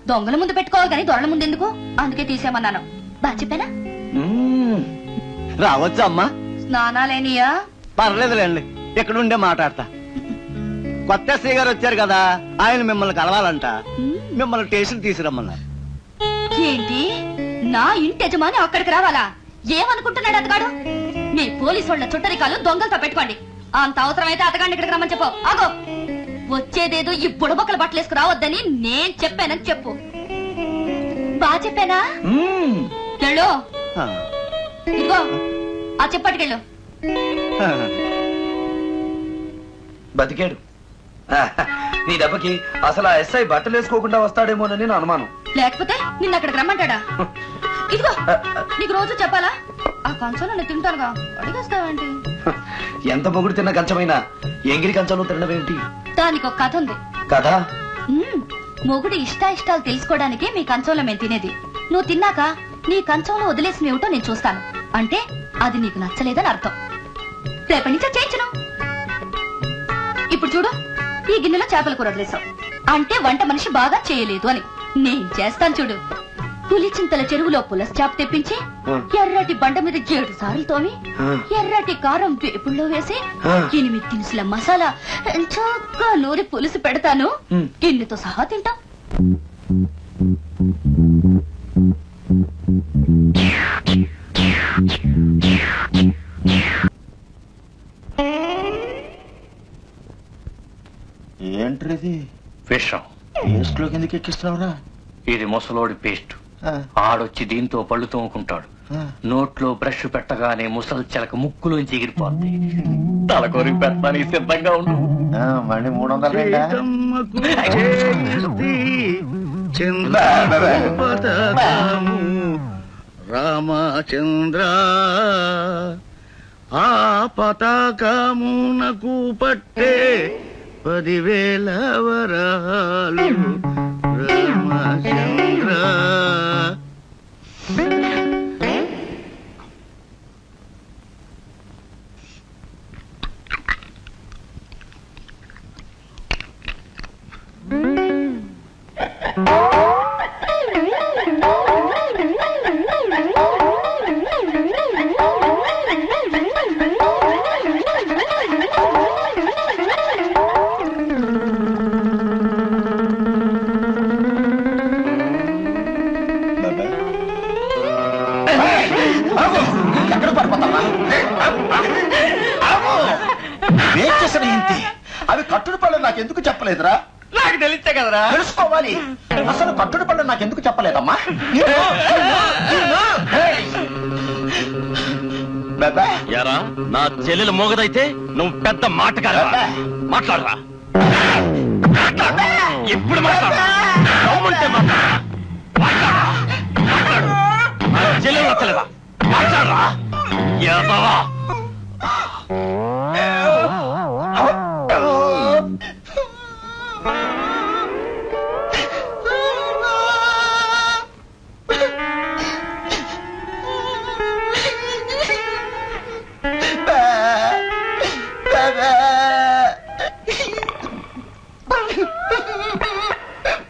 దొంగల ముందు పెట్టుకోవాలి కానీ దొరల ముందు ఎందుకు? అందుకే తీసేమన్నాను. బాగా చెప్పానా? రావచ్చా అమ్మా? స్నానాలేనియా? పర్లేదులేండి, ఎక్కడుండే మాట్లాడతా. కొత్త శ్రీ గారు వచ్చారు కదా, ఆయన మిమ్మల్ని కలవాలంట. మిమ్మల్ని స్టేషన్ తీసుకురమ్మన్నారు. ఏంటి, నా ఇంటి యజమాని అక్కడికి రావాలా? ఏమనుకుంటున్నాడు అతగాడు? మీ పోలీసు వాళ్ళ చుట్టరికాలు దొంగలతో పెట్టుకోండి. అంత అవసరం అయితే అతగాడిని ఇక్కడికి రమ్మని చెప్పు. ఆగో, వచ్చేదేదో ఈ బుడబొక్కల బట్టలు వేసుకు రావద్దని నేను చెప్పానని చెప్పు. బాగా చెప్పానా? వెళ్ళు. ఇదిగో ఆ చెప్పట్టుకెళ్ళు. బతికాడు. నీ దెబ్బకి అసలు ఆ ఎస్ఐ బట్టలు వేసుకోకుండా వస్తాడేమోనని నా అనుమానం. లేకపోతే నిన్న అక్కడికి రమ్మంటాడా? ఇదిగో నీకు రోజు చెప్పాలా? ఆ కంచంలో నేను తింటానుగా, అడిగేస్తావేంటి? ఎంత మొగుడు తిన్న కంచమైనా ఎంగిరి కంచంలో తినడం ఏమిటి? దానికి ఒక కథ ఉంది. కథ? మొగుడు ఇష్టాలు తెలుసుకోవడానికి మీ కంచంలో మేము తినేది. నువ్వు తిన్నాక నీ కంచంలో వదిలేసిన ఏమిటో నేను చూస్తాను. అంటే అది నీకు నచ్చలేదని అర్థం. రేపటి నుంచే చేయించను. ఇప్పుడు చూడు, ఈ గిన్నెలో చేపల కూర వదిలేసావు అంటే వంట మనిషి బాగా చేయలేదు అని. నేను చేస్తాను చూడు. పులిచింతల చెరువులో పులస చేప తెప్పించి ఎర్రటి బండ మీద 7 సార్లు తోమి ఎర్రటి కారం వేపుల్లో వేసి 8 దినుసుల మసాలా చక్కగా నూరి పులుసు పెడతాను. గిన్నెతో సహా తింటా. ఏంట్రిది? విషం. పేస్ట్ లోకి ఎందుకు ఎక్కిస్తున్నావురా? ఇది ముసలోడి పేస్ట్. ఆడొచ్చి దీంతో పళ్ళు తోముకుంటాడు. నోట్లో బ్రష్ పెట్టగానే ముసలి చిలక ముక్కులోంచి ఎగిరిపోద్ది. తలకొరికి పెట్టడానికి సిద్ధంగా ఉండు. మళ్ళీ 300 రామచంద్ర ఆ పతాకమునకు పట్టే 10,000 వరాలు. రామచంద్ర ఎక్కడ పడిపోతావా? ఏంటి? అవి కట్టుడు పళ్ళు నాకెందుకు చెప్పలేదురా? నాకు తెలిసే కదరా. తెలుసుకోవాలి. అసలు కట్టుడు పళ్ళు నాకెందుకు చెప్పలేదమ్మా? యారా, నా చెల్లెలు మోగదైతే నువ్వు పెద్ద మాటగారా? మాట్లాడరా. ఇప్పుడు మాట్లాడరా. చెల్లెలు నచ్చలేదా? మాట్లాడరా. యాదవా.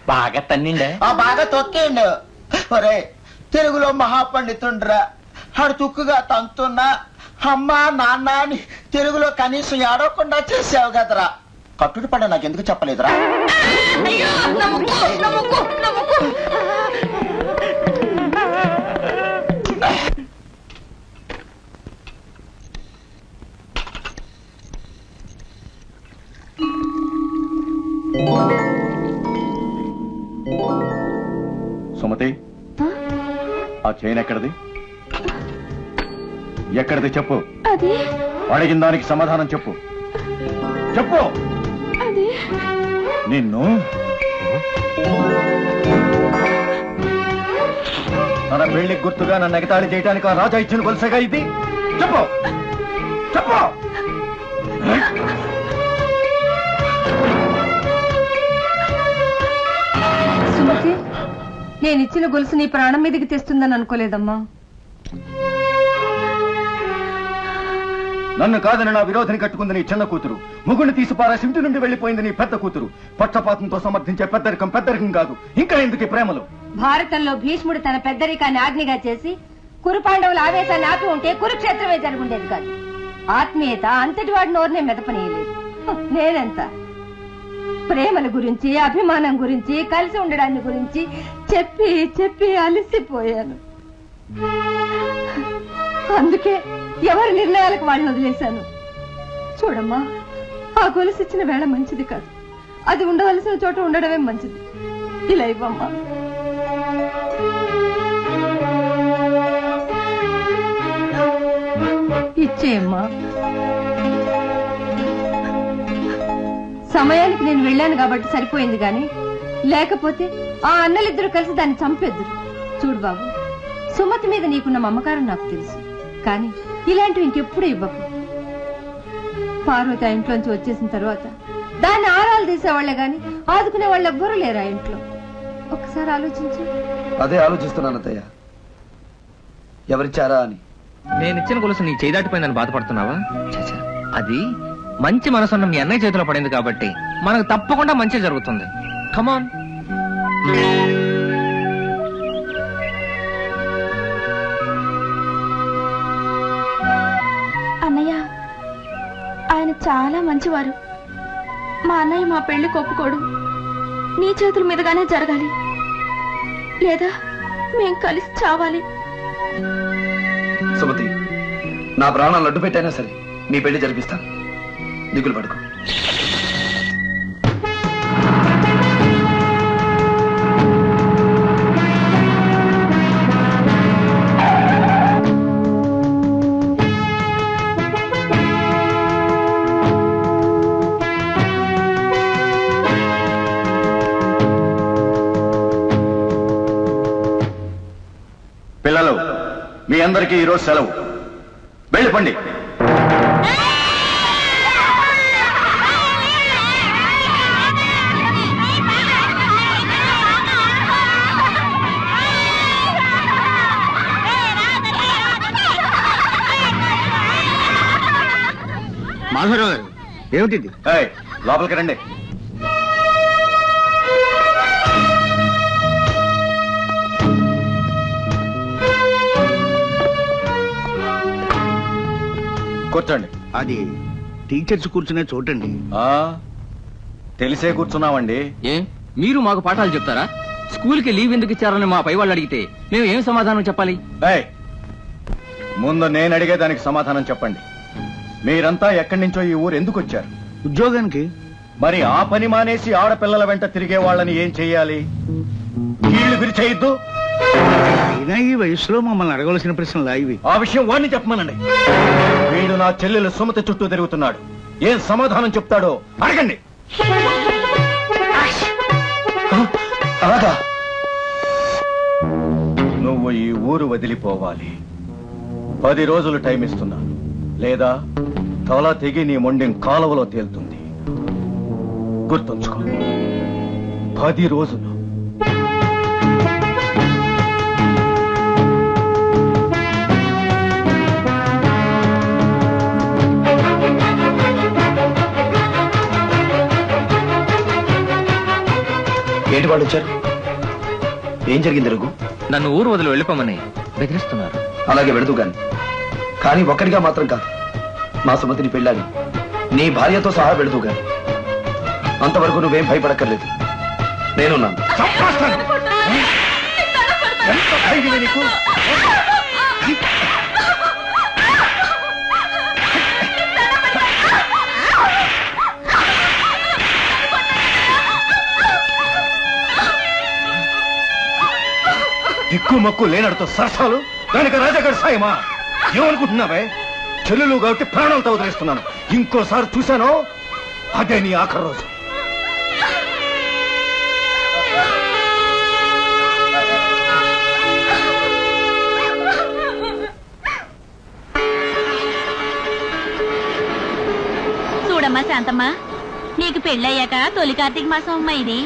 బాగా తన్నిండే. బాగా తొక్కేండు. ఒరే, తెలుగులో మహాపండితుండ్రా. ఆడు తుక్కుగా తంతున్నా అమ్మా నాన్న అని తెలుగులో కనీసం ఏడవకుండా చేసావు కదరా. కట్టుడు పడ నాకెందుకు చెప్పలేదురా? సుమతి, ఆ చైన్ ఎక్కడిది? ఎక్కడిది చెప్పు. అడిగిన దానికి సమాధానం చెప్పు. చెప్పు. నిన్ను తన పెళ్లికి గుర్తుగా నన్ను ఎగతాళి చేయడానికి ఆ రాజా ఇచ్చిన గొలుసగా ఇది? చెప్పు చెప్పు. నేనిచ్చిన గొలుసు నీ ప్రాణం మీదకి తెస్తుందని అనుకోలేదమ్మా. నన్ను కాదని నా విరోధిని కట్టుకుంది నీ చిన్న కూతురు. ముగుడిని తీసి పారేసి ఇంటి నుండి వెళ్లిపోయింది నీ పెద్ద కూతురు. పక్షపాతంతో సమర్థించే పెద్దరికం కాదు. ఇంకా ఎందుకు ఈ ప్రేమలు? భారతంలో భీష్ముడు తన పెద్దరికాన్ని ఆజ్ఞగా చేసి కురుపాండవుల ఆవేశాన్ని ఆపి ఉంటే కురుక్షేత్రమే జరుగుండేది కాదు. ఆత్మీయత అంతటి వాడి నోరునే మెదపనీయలేదు. నేనెంత ప్రేమల గురించి, అభిమానం గురించి, కలిసి ఉండడాన్ని గురించి చెప్పి చెప్పి అలసిపోయాను. అందుకే ఎవరి నిర్ణయాలకు వాళ్ళని వదిలేశాను. చూడమ్మా, ఆ గొలుసు ఇచ్చిన వేళ మంచిది కాదు. అది ఉండవలసిన చోట ఉండడమే మంచిది. ఇలా ఇవ్వమ్మా. ఇచ్చేయమ్మా. సమయానికి నేను వెళ్ళాను కాబట్టి సరిపోయింది గాని లేకపోతే ఆ అన్నలిద్దరూ కలిసి దాన్ని చంపేద్దురు. చూడు బాబు, సుమతి మీద నీకున్న మమకారం నాకు తెలుసు, కానీ ఇలాంటివి ఇంకెప్పుడు ఇవ్వకు. పార్వతి ఆ ఇంట్లోంచి వచ్చేసిన తర్వాత దాన్ని ఆరాలు తీసేవాళ్లే గాని ఆదుకునే వాళ్ళు ఎవ్వరూ లేరు ఆ ఇంట్లో. ఒక్కసారి ఆలోచించు. అదే ఆలోచిస్తున్నాను అత్తయ్య, ఎవరిచ్చారా అని. నేనిచ్చిన గొలుసు నీ చేయి దాటిపోయిందని బాధపడుతున్నావా? చచ్చా, అది మంచి మనసున్న మీ అన్నయ్య చేతిలో పడింది కాబట్టి మనకు తప్పకుండా మంచి జరుగుతుంది. కమాన్. అన్నయ్య, ఆయన చాలా మంచివారు. మా అన్నయ్య మా పెళ్లి ఒప్పుకోడు. నీ చేతుల మీదుగానే జరగాలి, లేదా మేం కలిసి చావాలి. సుమతి, నా ప్రాణాలు అడ్డు పెట్టైనా సరే మీ పెళ్లి జరిపిస్తాను. దిగులు పడుకో. పిల్లలు, మీ అందరికీ ఈరోజు సెలవు. వెళ్ళిపోండి. మాధవరావు గారు, ఏమిటిది? లోపలికి రండి. కూర్చోండి. అది టీచర్స్ కూర్చునే చోటండి. తెలిసే కూర్చున్నామండి. మీరు మాకు పాఠాలు చెప్తారా? స్కూల్కి లీవ్ ఎందుకు ఇచ్చారని మా పై వాళ్ళు అడిగితే మేము ఏం సమాధానం చెప్పాలి? ముందు నేను అడిగే దానికి సమాధానం చెప్పండి. మీరంతా ఎక్కడి నుంచో ఈ ఊరు ఎందుకు వచ్చారు? ఉద్యోగానికి. మరి ఆ పని మానేసి ఆడపిల్లల వెంట తిరిగే వాళ్ళని ఏం చెయ్యాలి? కీళ్లు విరిచేయద్దు. అయినా ఈ వయసులో మమ్మల్ని అడగవలసిన ప్రశ్నలు ఇవి. ఆ విషయం వాడిని చెప్పమనండి. వీడు నా చెల్లెలు సుమతి చుట్టూ తిరుగుతున్నాడు. ఏం సమాధానం చెప్తాడో అడగండి. అలాగా? నువ్వు ఈ ఊరు వదిలిపోవాలి. 10 రోజులు టైం ఇస్తున్నాను, లేదా తల తెగి నీ మొండెం కాలువలో తేలుతుంది. గుర్తుంచుకో, 10 రోజులు. ఏంటి వాళ్ళు వచ్చారు? ఏం జరిగింది రఘు? నన్ను ఊరు వదిలి వెళ్ళిపోమని బెదిరిస్తున్నారు. అలాగే వెళదు గాని, కానీ ఒక్కడిగా మాత్రం కాదు. మా సుమతిని పెళ్ళాలి, నీ భార్యతో సహా వెళదు గాని. అంతవరకు నువ్వేం భయపడక్కర్లేదు, నేనున్నాను. దిక్కు మక్కు లేనడుతో సరసాలు, దానికి రాజాగారి సాయమా? ఏమనుకుంటున్నావే? చెల్లెలు కాబట్టి ప్రాణాలతో వదిలేస్తున్నాను. ఇంకోసారి చూశానో అదే నీ ఆఖరి రోజు. చూడమ్మా శాంతమ్మా, నీకు పెళ్ళయ్యాక తొలి కార్తీక మాసం అమ్మా ఇది.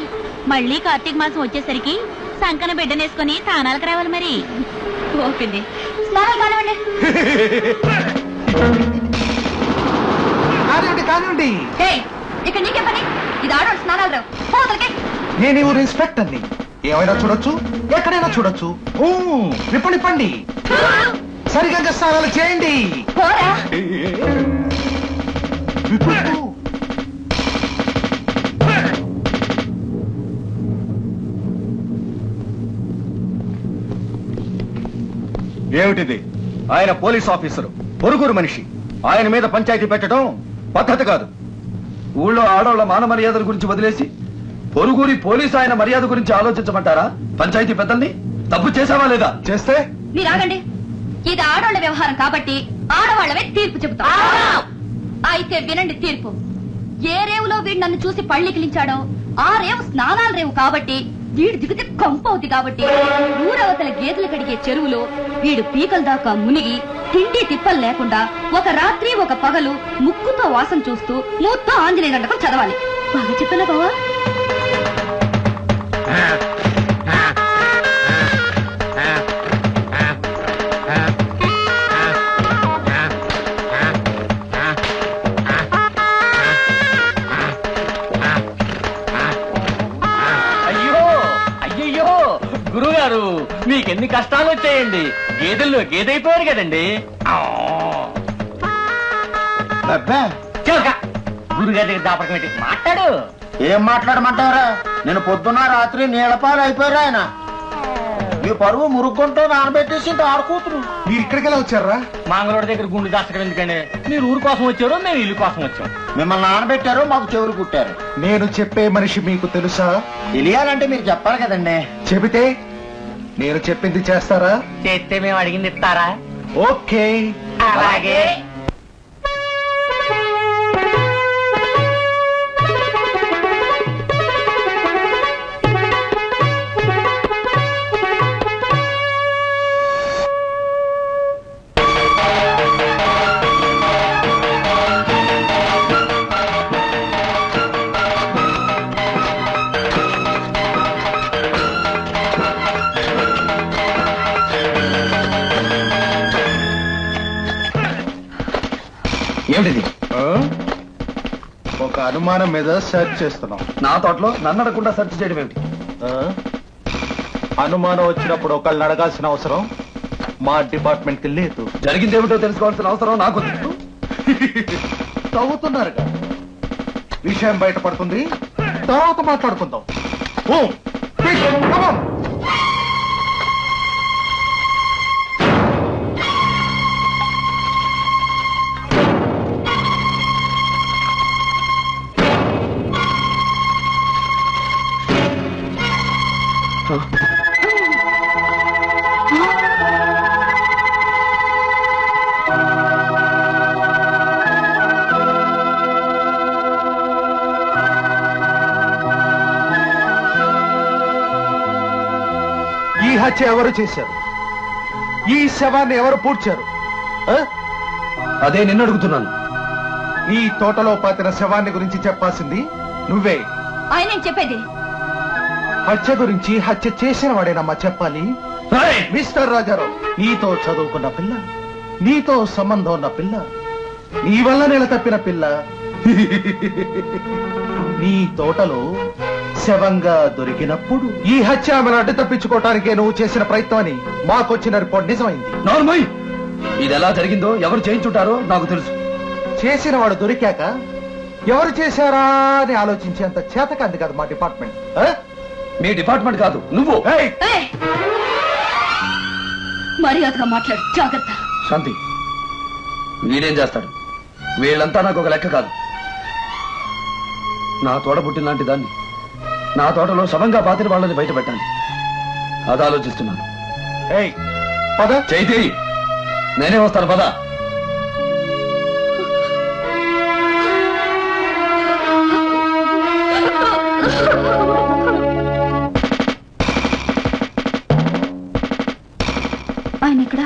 మళ్ళీ కార్తీక మాసం వచ్చేసరికి సంకన బిడ్డనేసుకుని తానాలకు రావాలి మరి. ఓపింది స్నానాలు కానివ్వండి. కానివ్వండి కానివ్వండి. ఇక్కడ నీకే పని? ఇది ఆడవాడు స్నానాలు రావు. పోతలకే. నేను ఈ ఊరు ఇన్స్పెక్టర్ని. ఏమైనా చూడొచ్చు, ఎక్కడైనా చూడొచ్చు. విప్పండి పండి, సరిగ్గా స్నానాలు చేయండి. పోరా. విప్పు. ఏమిటిది? ఆయన పోలీస్ ఆఫీసరు, పొరుగురు మనిషి. ఆయన మీద పంచాయతీ పెట్టడం పద్ధతి కాదు. ఊళ్ళో ఆడవాళ్ళ మాన మర్యాదల గురించి వదిలేసి పొరుగురి పోలీసు ఆయన మర్యాద గురించి ఆలోచించమంటారా? పంచాయతీ పెద్దల్ని తప్పు చేసావా లేదా? చేస్తే మీరు ఆగండి. ఇది ఆడవాళ్ల వ్యవహారం కాబట్టి ఆడవాళ్లవే తీర్పు చెబుతాం. అయితే వినండి తీర్పు. ఏ రేవులో వీడు నన్ను చూసి పళ్ళికిలించాడో ఆ రేవు స్నానాల రేవు కాబట్టి వీడు దిగితే కంపవుద్ది కాబట్టి ఊరవతల గేదెలు కడిగే చెరువులో వీడు పీకల దాకా మునిగి తిండి తిప్పలు లేకుండా ఒక రాత్రి ఒక పగలు ముక్కుతో వాసన చూస్తూ మూత్తో ఆంజనేయ దండకం చదవాలి. బాగా చెప్పానా బావా? గురుగారు మీకెన్ని కష్టాలు వచ్చాయండి. గేదెల్లో గేదైపోయారు కదండి. గురుగారి దగ్గర దాపకం పెట్టి మాట్లాడు. ఏం మాట్లాడమంటారా? నేను పొద్దున్న రాత్రి నీళ్ళపాలు అయిపోయారు. ఆయన మీ పరువు మురుగుంటూ నానబెట్టేసి ఆడుకూతురు. మీరు ఇక్కడికెలా వచ్చారా? మంగళూరు దగ్గర గుండు దాచడం ఎందుకండి? మీరు ఊరు కోసం వచ్చారు, మేము ఇల్లు కోసం వచ్చాం. మిమ్మల్ని నానబెట్టారు, మాకు చెవులు కుట్టారు. నేను చెప్పే మనిషి మీకు తెలుసా? తెలియాలంటే మీరు చెప్పాలి కదండి. చెబితే నేను చెప్పింది చేస్తారా? చేస్తే మేము అడిగింది ఇస్తారా? ఓకే. అలాగే. ఏమిటిది? ఒక అనుమానం మీద సెర్చ్ చేస్తున్నాం. నా తోటలో నన్ను అడగకుండా సెర్చ్ చేయడం ఏమిటి? అనుమానం వచ్చినప్పుడు ఒకళ్ళని అడగాల్సిన అవసరం మా డిపార్ట్మెంట్ కి లేదు. జరిగిందేమిటో తెలుసుకోవాల్సిన అవసరం నాకు. తవ్వుతున్నారుగా, విషయం బయటపడుతుంది, తర్వాత మాట్లాడుకుందాం. ఈ హత్య ఎవరు చేశారు? ఈ శవాన్ని ఎవరు పూడ్చారు? అదే నిన్ను అడుగుతున్నాను. ఈ తోటలో పాతిన శవాన్ని గురించి చెప్పాల్సింది నువ్వే. ఆయన చెప్పేది హత్య గురించి, హత్య చేసిన వాడేనమ్మా చెప్పాలి. మిస్టర్ రాజారావు, నీతో చదువుకున్న పిల్ల, నీతో సంబంధం ఉన్న పిల్ల, నీ వల్ల నెల తప్పిన పిల్ల నీ తోటలో శవంగా దొరికినప్పుడు ఈ హత్య ఆమెను అడ్డు తప్పించుకోవటానికే నువ్వు చేసిన ప్రయత్నం అని మాకొచ్చిన రిపోర్ట్ నిజమైంది. నార్మల్, ఇది ఎలా జరిగిందో ఎవరు చేయించుంటారో నాకు తెలుసు. చేసిన వాడు దొరికాక ఎవరు చేశారా అని ఆలోచించేంత చేతకంది కాదు మా డిపార్ట్మెంట్. మీ డిపార్ట్మెంట్ కాదు, నువ్వు. మర్యాదగా మాట్లాడు, జాగ్రత్త. శాంతి, వీడేం చేస్తాడు? వీళ్ళంతా నాకు ఒక లెక్క కాదు. నా తోడ పుట్టిన లాంటి దాన్ని నా తోటలో శవంగా పాతిన వాళ్ళని బయట పెట్టాలి. అది ఆలోచిస్తున్నాను. పద చైతి, నేనే వస్తాను, పద. ఆయన ఇక్కడ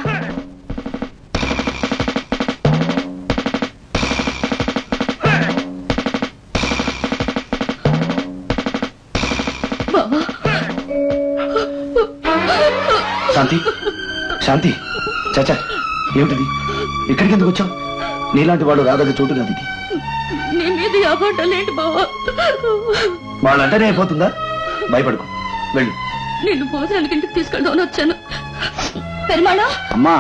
శాంతి శాంతి చాచా ఏమిటిది? ఇక్కడికి ఎందుకు వచ్చావు? నీలాంటి వాడు రాదగ్గ చోటు కాదు ఇది. నీ మీద యాభటలేంటి బావా? వాళ్ళంటేనే అయిపోతుందా? భయపడుకో, వెళ్ళు. నిన్ను భోజనానికి ఇంటికి తీసుకెళ్దామని వచ్చాను. పెరుమాళా, అమ్మా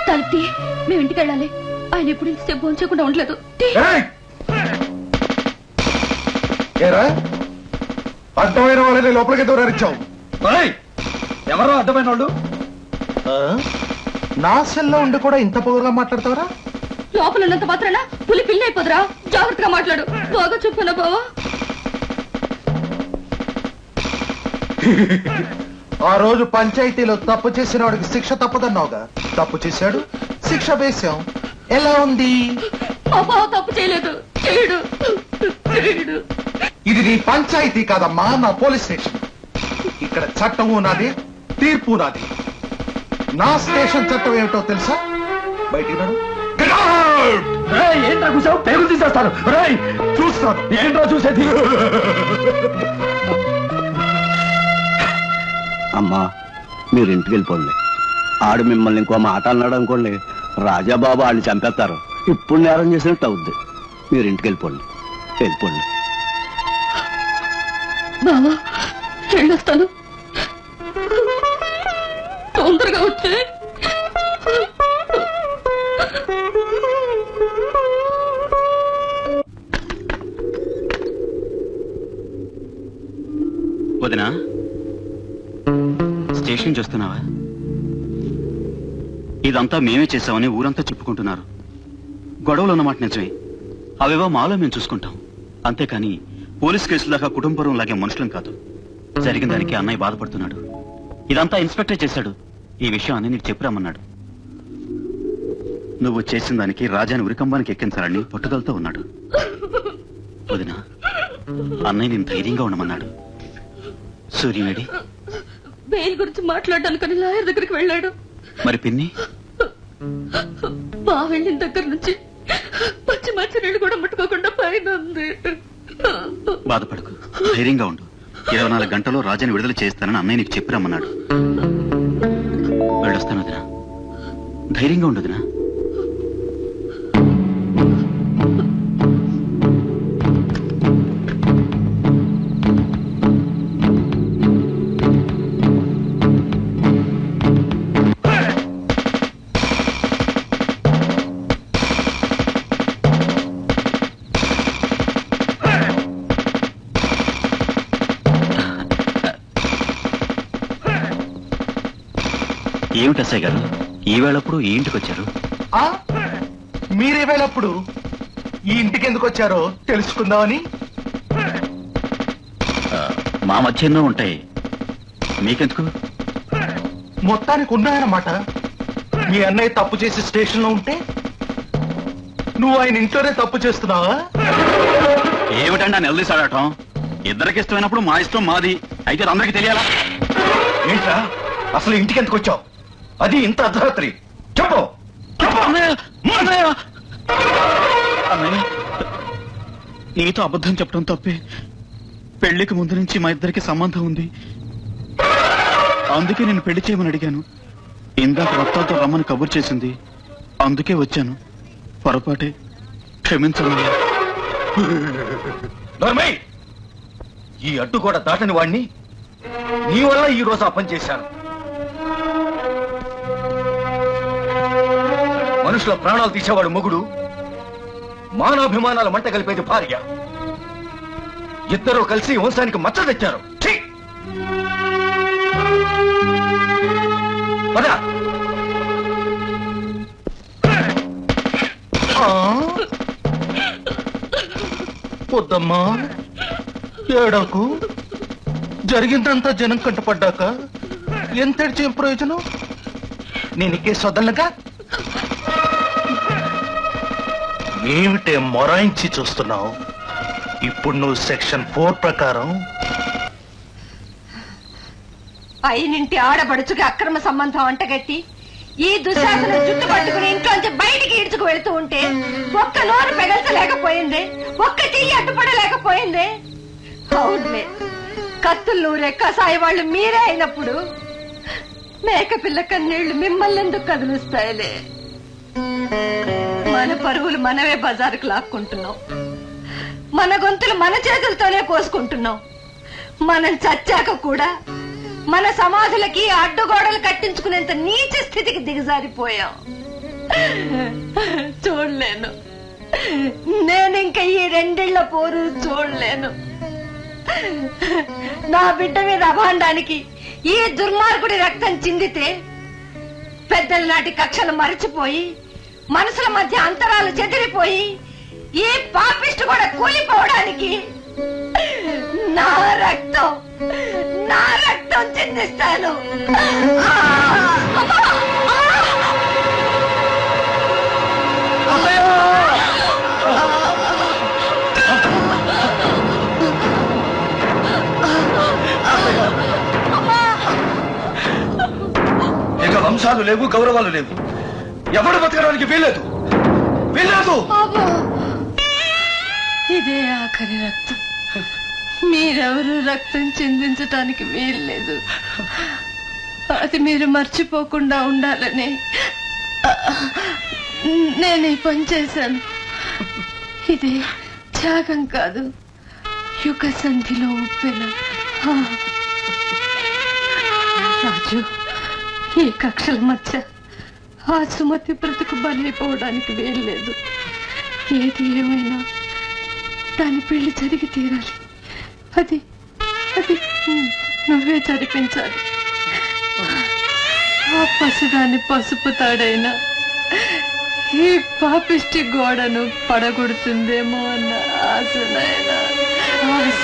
తలుపుతి, మేము ఇంటికి వెళ్ళాలి. ఆయన ఎప్పుడు ఇంతసేపు భోంచకుండా ఉండలేదు. ఏరా అర్థమైన వాళ్ళని లోపలికి దూరారిచ్చావు. ఎవరో అర్థమైన వాళ్ళు? నా సెల్లో ఉండి కూడా ఇంత పొగరుగా మాట్లాడతావరా? లోపల ఉన్నంత మాత్రాన పులి పిల్లి అయిపోదురా. జాగ్రత్తగా మాట్లాడు. బాగా చెప్పానా బావా? ఆ రోజు పంచాయతీలో తప్పు చేసిన వాడికి శిక్ష తప్పదన్నావుగా. తప్పు చేశాడు, శిక్ష వేశాం. ఎలా ఉంది? మా బావ తప్పు చేయలేదు. చేయడు. ఇది నీ పంచాయతీ కాదమ్మా, నా పోలీస్ స్టేషన్. ఇక్కడ చట్టము నాది, తీర్పు నాది. నా స్టేషన్ చట్టం ఏమిటో తెలుసా? బయటికి రాడు. ఏంట్రా కూర్చోవు? పేగులు తీసేస్తాను. చూస్తాను. ఏంట్రా చూసేది? అమ్మా మీరు ఇంటికి వెళ్ళిపోండి. ఆడు మిమ్మల్ని ఇంకో మాట అన్నాడు అనుకోండి, రాజాబాబు ఆడిని చంపేస్తారు. ఇప్పుడు నేరం చేసినట్టు అవుద్ది. మీరు ఇంటికి వెళ్ళిపోండి, వెళ్ళిపోండి. బావా వెళ్ళొస్తాను. తొందరగా వచ్చే. వదినా, స్టేషన్ చూస్తున్నావా? ఇదంతా మేమే చేశామని ఊరంతా చెప్పుకుంటున్నారు. గొడవలు ఉన్నమాట నిజమే. అవేవో మాలో మేము చూసుకుంటాం. అంతేకాని పోలీస్ కేసుల దాకా కుటుంబం లాగే మనుషులం కాదు. జరిగిన దానికి అన్నయ్య బాధపడుతున్నాడు. ఇదంతా ఇన్స్పెక్టర్ చేశాడు. ఈ విషయం అని నీకు చెప్పిరమ్మన్నాడు. నువ్వు చేసిన దానికి రాజాని ఉరికంబానికి ఎక్కించాలని పట్టుదలతో ఉన్నాడు. వదినా, అన్నయ్య నేను ధైర్యంగా ఉండమన్నాడు. సూర్యుడి బెయిల్ గురించి మాట్లాడడానికని లాయర్ దగ్గరికి వెళ్ళాడు. మరి పిన్ని బా వెళ్ళిన దగ్గర నుంచి పచ్చి నీళ్ళు కూడా ముట్టుకోకుండా పైన ఉంది. బాధపడకు, ధైర్యంగా ఉండు. 24 గంటల్లో రాజాని విడుదల చేస్తానని అన్నయ్య నీకు చెప్పిరమ్మన్నాడు. వెళ్ళొస్తాను వదినా. ధైర్యంగా ఉండు వదినా. ఏమిటి అసయ్య గారు ఈ వేళప్పుడు ఈ ఇంటికి వచ్చారు? మీరే వేళప్పుడు ఈ ఇంటికి ఎందుకు వచ్చారో తెలుసుకుందామని. మా మధ్య ఎన్నో ఉంటాయి, మీకెందుకు? మొత్తానికి ఉన్నాయన్నమాట. మీ అన్నయ్య తప్పు చేసి స్టేషన్ లో ఉంటే నువ్వు ఆయన ఇంట్లోనే తప్పు చేస్తున్నావా? ఏమిటండి నిలదీసాడటం? ఇద్దరికి ఇష్టమైనప్పుడు మా ఇష్టం మాది. అయితే అందరికి తెలియాలా? ఏంట్రా అసలు ఇంటికి ఎందుకు వచ్చావు? అది ఇంత అర్ధరాత్రి. చెప్పు. నీతో అబద్ధం చెప్పడం తప్పే. పెళ్లికి ముందు నుంచి మా ఇద్దరికి సంబంధం ఉంది. అందుకే నేను పెళ్లి చేయమని అడిగాను. ఇందాక రక్తాలతో రమ్మని కబురు చేసింది, అందుకే వచ్చాను. పొరపాటే, క్షమించండి. ఈ అడ్డు కూడా దాటని వాణ్ణి నీ వల్ల ఈ రోజు ఆ పని చేశాను. మనుషుల ప్రాణాలు తీసేవాడు మొగుడు, మానాభిమానాల మంట కలిపేది భార్య. ఇద్దరూ కలిసి వంశానికి మచ్చ తెచ్చారు. వద్దమ్మా, ఏడకు. జరిగిందంతా జనం కంటపడ్డాక ఎంతేడ్చే ప్రయోజనం? నేను ఈ కేసు వదలగా. ఏమిటే మొరాయించి చూస్తున్నావు? ఇప్పుడు నువ్వు సెక్షన్ 4 ప్రకారం పైనింటి ఆడబడుచుకి అక్రమ సంబంధం అంటగట్టి ఈ దుశ్శాసన జుట్టు పట్టుకుని ఇంట్లోంచి బయటికి ఈడ్చుకు వెళ్తూ ఉంటే ఒక్క నోరు పెగల్చలేకపోయింది, ఒక్క చెయ్యి అడ్డుపడలేకపోయింది. అవునులే, కత్తులు నూరే కసాయి వాళ్ళు మీరే అయినప్పుడు మేకపిల్ల కన్నీళ్లు మిమ్మల్ని ఎందుకు కదిలిస్తాయిలే. మన పరువులు మనమే బజారుకు లాక్కుంటున్నాం. మన గొంతులు మన చేతులతోనే కోసుకుంటున్నాం. మనం చచ్చాక కూడా మన సమాధులకి అడ్డుగోడలు కట్టించుకునేంత నీచ స్థితికి దిగజారిపోయాం. చూడలేను, నేనింక ఈ 2 ఏళ్ల పోరు చూడలేను. నా బిడ్డ మీద అభాండానికి ఈ దుర్మార్గుడి రక్తం చిందితే పెద్దల నాటి కక్షలు మరచిపోయి మనసుల మధ్య అంతరాలు చెదిరిపోయి ఈ పాపిష్టి కూడా కూలిపోవడానికి నా రక్తం చిందిస్తాను. ఇక వంశాలు లేవు, గౌరవాలు లేవు. ఎవడు బతకడానికి వీల్లేదు. ఇదే ఆఖరి రక్తం. మీరెవరు రక్తం చిందించటానికి వీల్లేదు. అది మీరు మర్చిపోకుండా ఉండాలని నేను ఈ పని చేశాను. ఇది త్యాగం కాదు, యుగ సంధిలో ఉప్పెన. రాజు, ఈ కక్షల మధ్య ఆ సుమతి బ్రతుకు బలైపోవడానికి వీల్లేదు. ఏది ఏమైనా దాని పెళ్లి జరిగి తీరాలి. అది అది నువ్వే జరిపించాలి. ఆ పసిదాన్ని పసుపు తాడైనా ఈ పాపిష్టి గోడను పడగొడుతుందేమో అన్న ఆశనైనా ఆశ.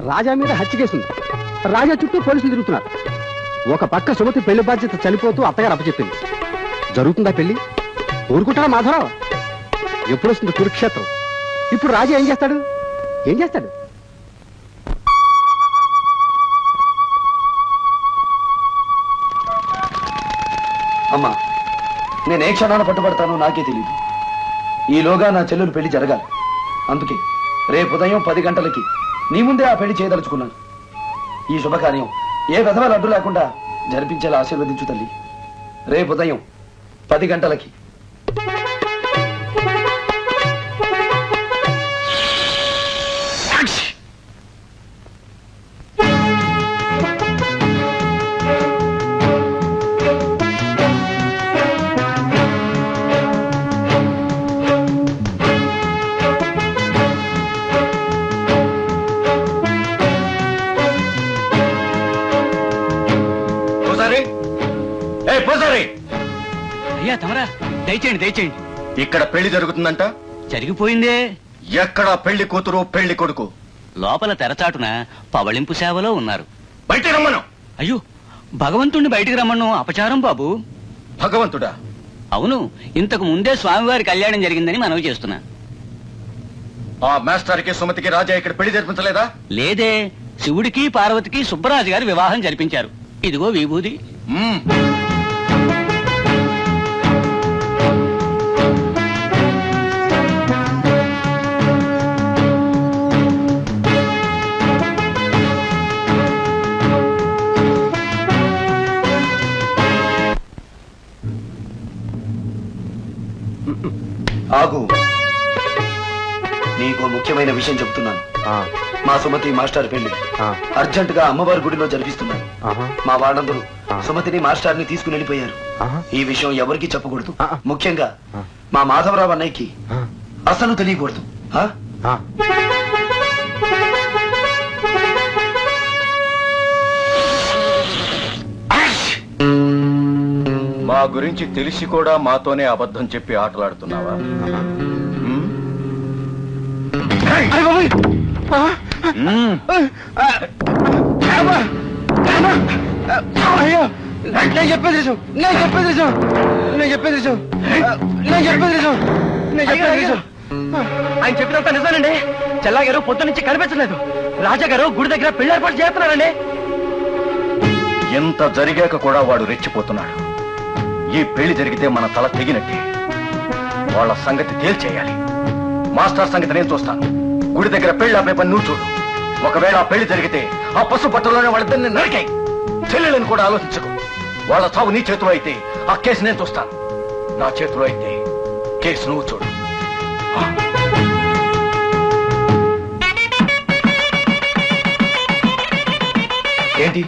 రాజా మీద హత్య కేసుంది. రాజా చుట్టూ పోలీసులు తిరుగుతున్నారు. ఒక పక్క సుమతి పెళ్లి బాధ్యత చనిపోతూ అత్తగారు అప్పచెప్పింది. జరుగుతుందా పెళ్లి? ఊరుకుంటాడా మాధవరావు? ఎప్పుడు వస్తుంది కురుక్షేత్రం? ఇప్పుడు రాజా ఏం చేస్తాడు? అమ్మా, నేను ఏ క్షణాన పట్టుబడతానో నాకే తెలియదు. ఈలోగా నా చెల్లెలు పెళ్లి జరగాలి. అందుకే రేపు ఉదయం 10 గంటలకి నీ ముందే ఆ పెళ్లి చేయదలుచుకున్నాను. ఈ శుభకార్యం ఏ విధమైన అడ్డు లేకుండా జరిపించేలా ఆశీర్వదించు తల్లి. రేపు ఉదయం 10 గంటలకి. అయ్యా తమరా, దయచేయండి. ఇక్కడ పెళ్లి జరుగుతుందంట. జరిగిపోయిందే. ఎక్కడ పెళ్లి కూతురు పెళ్లి కొడుకు? లోపల తెరచాటున పవళింపు సేవలో ఉన్నారు. బయటికి రమ్మను. అయ్యో, భగవంతుణ్ణి బయటికి రమ్మను అపచారం బాబు. భగవంతుడా? అవును, ఇంతకు ముందే స్వామివారి కళ్యాణం జరిగిందని మనవి చేస్తున్నా. ఆ మాస్టర్ కి సుమతికి రాజా ఇక్కడ పెళ్లి జరిపించలేదా? లేదే, శివుడికి పార్వతికి సుబ్బరాజు గారు వివాహం జరిపించారు. ఇదిగో విభూది. ఆగు, నీకు ముఖ్యమైన విషయం చెప్తున్నాను. మా సుమతి మాస్టర్ పెళ్లి అర్జెంట్ గా అమ్మవారి గుడిలో జరిపిస్తున్నాను. మా వాళ్ళందరూ సుమతిని మాస్టర్ ని తీసుకుని వెళ్ళిపోయారు. ఈ విషయం ఎవరికి చెప్పకూడదు. ముఖ్యంగా మా మాధవరావు అన్నయ్యకి అసలు తెలియకూడదు. మా గురించి తెలిసి కూడా మాతోనే అబద్ధం చెప్పి ఆటలాడుతున్నావా? నేను చెప్పేది ఆయన చెప్పినంత నిజానండి. చెల్లా గారు పొద్దు నుంచి కనిపించలేదు. రాజా గారు గుడి దగ్గర పెళ్లి ఏర్పాటు చేస్తున్నారండి. ఎంత జరిగాక కూడా వాడు రెచ్చిపోతున్నాడు. ఈ పెళ్లి జరిగితే మన తల తెగినట్టే. వాళ్ళ సంగతి తేల్చేయాలి. మాస్టర్ సంగతి నేను చూస్తాను. గుడి దగ్గర పెళ్లి ఆపే పని నువ్వు చూడు. ఒకవేళ ఆ పెళ్లి జరిగితే ఆ పశు పట్టులోనే వాళ్ళిద్దరిని నరికాయి. చెల్లెలని కూడా ఆలోచించకు. వాళ్ళ చావు నీ చేతిలో అయితే ఆ కేసు నేను చూస్తాను. నా చేతిలో అయితే కేసు నువ్వు చూడు. ఏంటి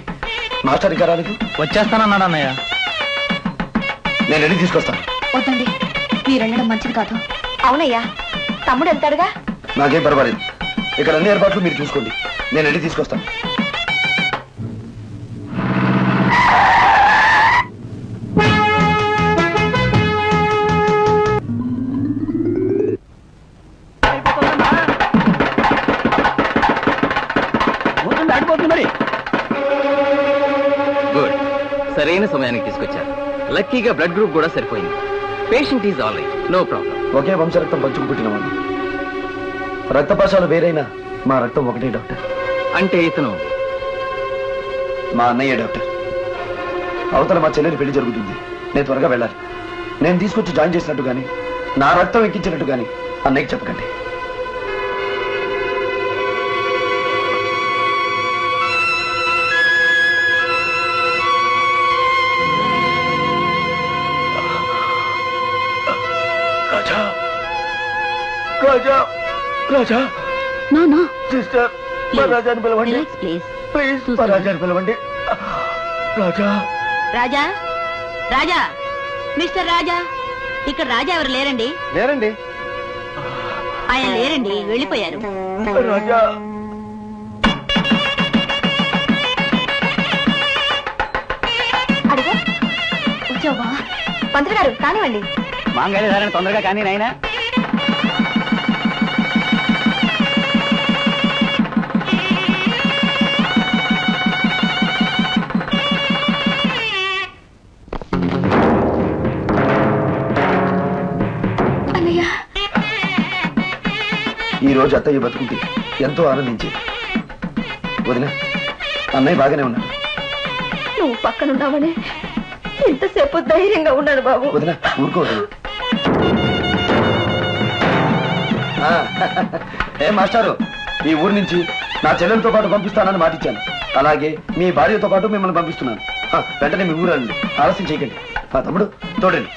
మాస్టర్ ఇంకా రాలేదు? వచ్చేస్తానన్నాడు అన్నయ్య. నేను వెళ్ళి తీసుకొస్తాను. వద్దండి, మీరు వెళ్ళడం మంచిది కాదు. అవునయ్యా, తమ్ముడు వెళ్తాడుగా. నాకేం పర్వాలేదు. ఇక్కడ అన్ని ఏర్పాట్లు మీరు చూసుకోండి. నేను వెళ్ళి తీసుకొస్తాను. గుడ్, సరైన సమయానికి తీసుకొచ్చారు. లక్కీగా బ్లడ్ గ్రూప్ కూడా సరిపోయింది. Patient is all right, no problem. ఒకే వంశరక్తం పంచుకు పుట్టిన వాళ్ళు. రక్తపాశాలు వేరైనా మా రక్తం ఒకటే డాక్టర్. అంటే ఇతను మా అన్నయ్య డాక్టర్. అవతల మా చెల్లెలి పెళ్లి జరుగుతుంది. నేను త్వరగా వెళ్ళాలి. నేను తీసుకొచ్చి జాయిన్ చేసినట్టు గాని, నా రక్తం ఎక్కించినట్టు గాని అన్నయ్యకి చెప్పకండి. రాజా, రాజా, రాజా, నో సిస్టర్, మా రాజాని పిలవండి ప్లీజ్. ప్లీజ్. మా రాజాని పిలవండి. రాజా, రాజా, రాజా, మిస్టర్ రాజా, ఇక్కడ రాజా ఎవరు లేరండి? లేరండి. ఆయన లేరండి, వెళ్ళిపోయారు. రాజా, అడుగు వచ్చావా? పంతులు గారు కానివ్వండి. మాంగళ్య ధారణ తొందరగా కానీ నాయనా. ఈ రోజు అత్తయ్య బతుకుంటే ఎంతో ఆనందించేది. వదిన, అన్నయ్య బాగానే ఉన్నాడు. నువ్వు పక్కనున్నావని ఇంతసేపు ధైర్యంగా ఉన్నాడు బాబు. వదిన, ఊరుకో వదిన. ఏ మాస్టారు, ఈ ఊరు నుంచి నా చెల్లెలతో పాటు పంపిస్తానని మాటిచ్చాను. అలాగే మీ భార్యతో పాటు మిమ్మల్ని పంపిస్తున్నాను. వెంటనే మీ ఊరండి, ఆలస్యం చేయకండి. తమ్ముడు తోడండి.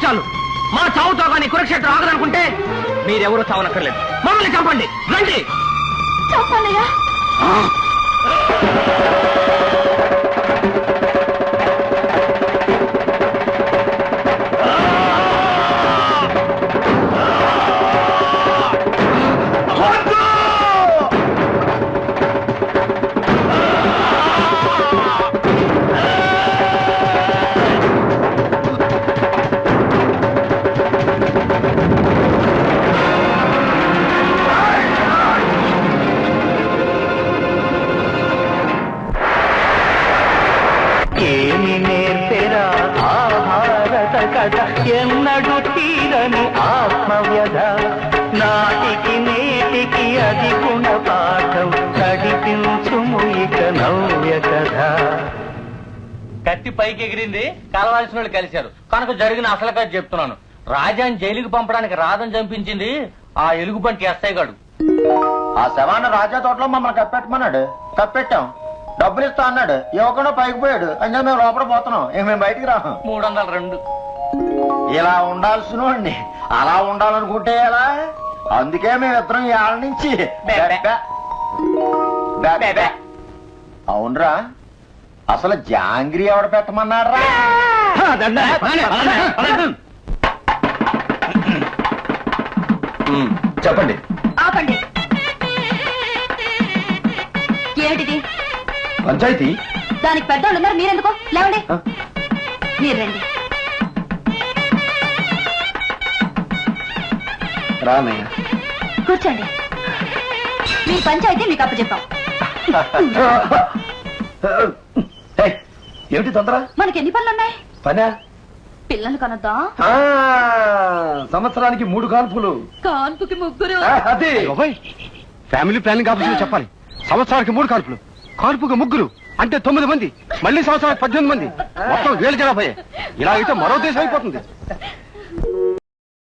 చాలు. మా చావుతో కానీ కురుక్షేత్రం ఆగదనుకుంటే మీరెవరూ చావనక్కర్లేదు. మమ్మల్ని చంపండి, రండి. చెప్పన్నయ్యా. ఏమి నేర్పెరా ఆహారత కథ ఎన్నడు తీరని ఆత్మవ్యధ నాటికి నేటికి అది గుణపాఠం నడిపించుము ఇక నవ్య కథ. కత్తి పైకి ఎగిరింది, కలవాల్సిన వాళ్ళు కలిశారు కనుక జరిగిన అసలు కథ చెప్తున్నాను. రాజాని జైలుకి పంపడానికి రాధని చంపించింది ఆ ఎలుగుబంటి ఎస్ఐ గాడు. ఆ శవాన్ని రాజా తోటలో మమ్మల్ని కప్పెట్టమన్నాడు, కప్పెట్టాం. డబ్బులు ఇస్తా అన్నాడు, ఇవ్వకుండా పైకి పోయాడు. అంటే మేము లోపల పోతున్నాం, మేము బయటికి రాము. 302. ఇలా ఉండాల్సిన వాడిని అలా ఉండాలనుకుంటే ఎలా? అందుకే మేమిద్దరం ఏళ్ళ నుంచి అవునరా. అసలు జాంగ్రీ ఎవడ పెట్టమన్నారా? చెప్పండి. ఆపండి. ఏమిటిది? పంచాయతీ. దానికి పెద్దోళ్ళు ఉన్నారు, మీరెందుకు? లేవండి. మీరు రండి. రామయ్య కూర్చోండి. మీ పంచాయతీ మీకు అప్పచెప్పాం. ఏమిటి తొందర? మనకి ఎన్ని పనులున్నాయి? పనా? పిల్లలు కనొద్దా? సంవత్సరానికి 3 కాన్పులు. కాన్పుకి 3. అదే ఫ్యామిలీ ప్లానింగ్ ఆఫీసులో చెప్పాలి. సంవత్సరానికి 3 కాన్పులు, కాన్పుకి 3 అంటే 9 మంది, మళ్ళీ సంవత్సరానికి 18 మంది, మొత్తం 1000 జనాభా. ఇలా అయితే మరో దేశం అయిపోతుంది.